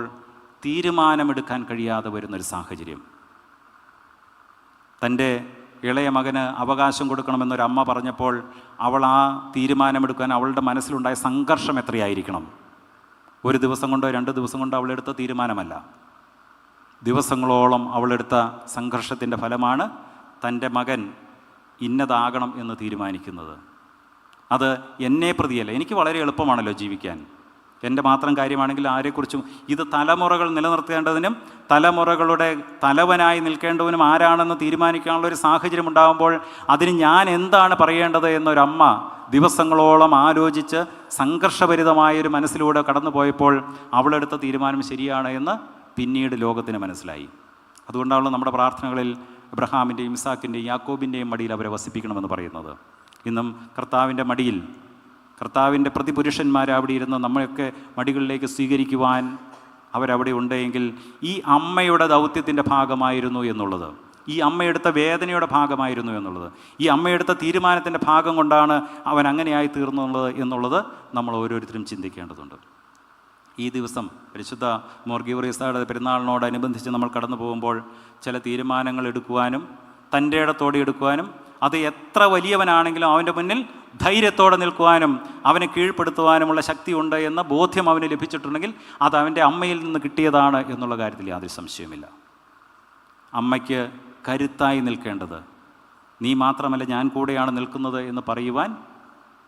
തീരുമാനമെടുക്കാൻ കഴിയാതെ വരുന്നൊരു സാഹചര്യം. തൻ്റെ ഇളയ മകന് അവകാശം കൊടുക്കണമെന്നൊരമ്മ പറഞ്ഞപ്പോൾ അവൾ ആ തീരുമാനമെടുക്കാൻ അവളുടെ മനസ്സിലുണ്ടായ സംഘർഷം എത്രയായിരിക്കണം? ഒരു ദിവസം കൊണ്ടോ 2 ദിവസം കൊണ്ടോ അവളെടുത്ത തീരുമാനമല്ല, ദിവസങ്ങളോളം അവളെടുത്ത സംഘർഷത്തിൻ്റെ ഫലമാണ് തൻ്റെ മകൻ ഇന്നതാകണം എന്ന് തീരുമാനിക്കുന്നത്. അത് എന്നെ പ്രതിയല്ല, എനിക്ക് വളരെ എളുപ്പമാണല്ലോ ജീവിക്കാൻ, എൻ്റെ മാത്രം കാര്യമാണെങ്കിൽ ആരെക്കുറിച്ചും. ഇത് തലമുറകൾ നിലനിർത്തേണ്ടതിനും തലമുറകളുടെ തലവനായി നിൽക്കേണ്ടവനും ആരാണെന്ന് തീരുമാനിക്കാനുള്ള ഒരു സാഹചര്യം ഉണ്ടാകുമ്പോൾ അതിന് ഞാൻ എന്താണ് പറയേണ്ടത് എന്നൊരമ്മ ദിവസങ്ങളോളം ആലോചിച്ച് സംഘർഷഭരിതമായൊരു മനസ്സിലൂടെ കടന്നു പോയപ്പോൾ അവളെടുത്ത തീരുമാനം ശരിയാണ് എന്ന് പിന്നീട് ലോകത്തിന് മനസ്സിലായി. അതുകൊണ്ടാണ് നമ്മുടെ പ്രാർത്ഥനകളിൽ അബ്രഹാമിൻ്റെയും ഇസാക്കിൻ്റെയും യാക്കോബിൻ്റെയും മടിയിൽ അവരെ വസിപ്പിക്കണമെന്ന് പറയുന്നത്. ഇന്നും കർത്താവിൻ്റെ മടിയിൽ കർത്താവിൻ്റെ പ്രതിപുരുഷന്മാർ അവിടെ ഇരുന്ന് നമ്മളൊക്കെ മടികളിലേക്ക് സ്വീകരിക്കുവാൻ അവരവിടെ ഉണ്ടെങ്കിൽ ഈ അമ്മയുടെ ദൗത്യത്തിൻ്റെ ഭാഗമായിരുന്നു എന്നുള്ളത്, ഈ അമ്മയെടുത്ത വേദനയുടെ ഭാഗമായിരുന്നു എന്നുള്ളത്, ഈ അമ്മയെടുത്ത തീരുമാനത്തിൻ്റെ ഭാഗം കൊണ്ടാണ് അവൻ അങ്ങനെയായി തീർന്നുള്ളത് എന്നുള്ളത് നമ്മൾ ഓരോരുത്തരും ചിന്തിക്കേണ്ടതുണ്ട്. ഈ ദിവസം പരിശുദ്ധ മോർഗീവറീസായുടെ പെരുന്നാളിനോടനുബന്ധിച്ച് നമ്മൾ കടന്നു പോകുമ്പോൾ ചില തീരുമാനങ്ങൾ എടുക്കുവാനും തൻ്റെ ഇടത്തോടെ എടുക്കുവാനും അത് എത്ര വലിയവനാണെങ്കിലും അവൻ്റെ മുന്നിൽ ധൈര്യത്തോടെ നിൽക്കുവാനും അവനെ കീഴ്പ്പെടുത്തുവാനുമുള്ള ശക്തിയുണ്ട് എന്ന ബോധ്യം അവന് ലഭിച്ചിട്ടുണ്ടെങ്കിൽ അത് അവൻ്റെ അമ്മയിൽ നിന്ന് കിട്ടിയതാണ് എന്നുള്ള കാര്യത്തിൽ യാതൊരു സംശയവുമില്ല. അമ്മയ്ക്ക് കരുത്തായി നിൽക്കേണ്ടത് നീ മാത്രമല്ല ഞാൻ കൂടെയാണ് നിൽക്കുന്നത് എന്ന് പറയുവാൻ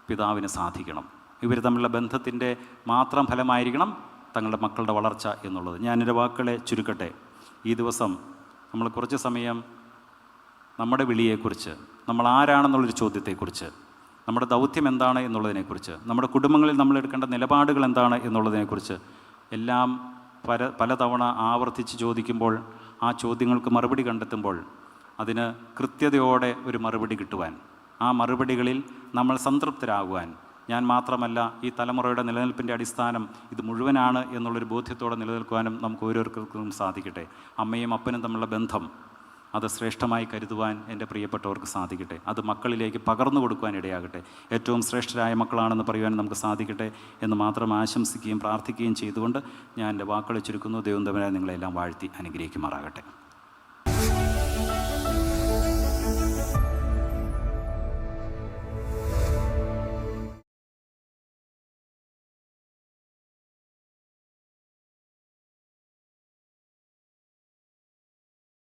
പിതാവിന് സാധിക്കണം. ഇവർ തമ്മിലുള്ള ബന്ധത്തിൻ്റെ മാത്രം ഫലമായിരിക്കണം തങ്ങളുടെ മക്കളുടെ വളർച്ച എന്നുള്ളത്. ഞാനെൻ്റെ വാക്കുകളെ ചുരുക്കട്ടെ. ഈ ദിവസം നമ്മൾ കുറച്ച് സമയം നമ്മുടെ വിളിയെക്കുറിച്ച്, നമ്മൾ ആരാണെന്നുള്ളൊരു ചോദ്യത്തെക്കുറിച്ച്, നമ്മുടെ ദൗത്യം എന്താണ് എന്നുള്ളതിനെക്കുറിച്ച്, നമ്മുടെ കുടുംബങ്ങളിൽ നമ്മൾ എടുക്കേണ്ട നിലപാടുകൾ എന്താണ് എന്നുള്ളതിനെക്കുറിച്ച് എല്ലാം പലതവണ ആവർത്തിച്ച് ചോദിക്കുമ്പോൾ, ആ ചോദ്യങ്ങൾക്ക് മറുപടി കണ്ടെത്തുമ്പോൾ അതിന് കൃത്യതയോടെ ഒരു മറുപടി കിട്ടുവാൻ, ആ മറുപടികളിൽ നമ്മൾ സംതൃപ്തരാകുവാൻ, ഞാൻ മാത്രമല്ല ഈ തലമുറയുടെ നിലനിൽപ്പിൻ്റെ അടിസ്ഥാനം ഇത് മുഴുവനാണ് എന്നുള്ളൊരു ബോധ്യത്തോടെ നിലനിൽക്കുവാനും നമുക്ക് ഓരോരുത്തർക്കും സാധിക്കട്ടെ. അമ്മയും അപ്പനും തമ്മിലുള്ള ബന്ധം അത് ശ്രേഷ്ഠമായി കരുതുവാൻ എൻ്റെ പ്രിയപ്പെട്ടവർക്ക് സാധിക്കട്ടെ. അത് മക്കളിലേക്ക് പകർന്നു കൊടുക്കുവാൻ ഇടയാകട്ടെ. ഏറ്റവും ശ്രേഷ്ഠരായ മക്കളാണെന്ന് പറയുവാൻ നമുക്ക് സാധിക്കട്ടെ എന്ന് മാത്രം ആശംസിക്കുകയും പ്രാർത്ഥിക്കുകയും ചെയ്തുകൊണ്ട് ഞാൻ എൻ്റെ വാക്കുകളെ ചുരുക്കുന്നു. ദൈവം തമ്പുരാൻ നിങ്ങളെല്ലാം വാഴ്ത്തി അനുഗ്രഹിക്കുമാറാകട്ടെ.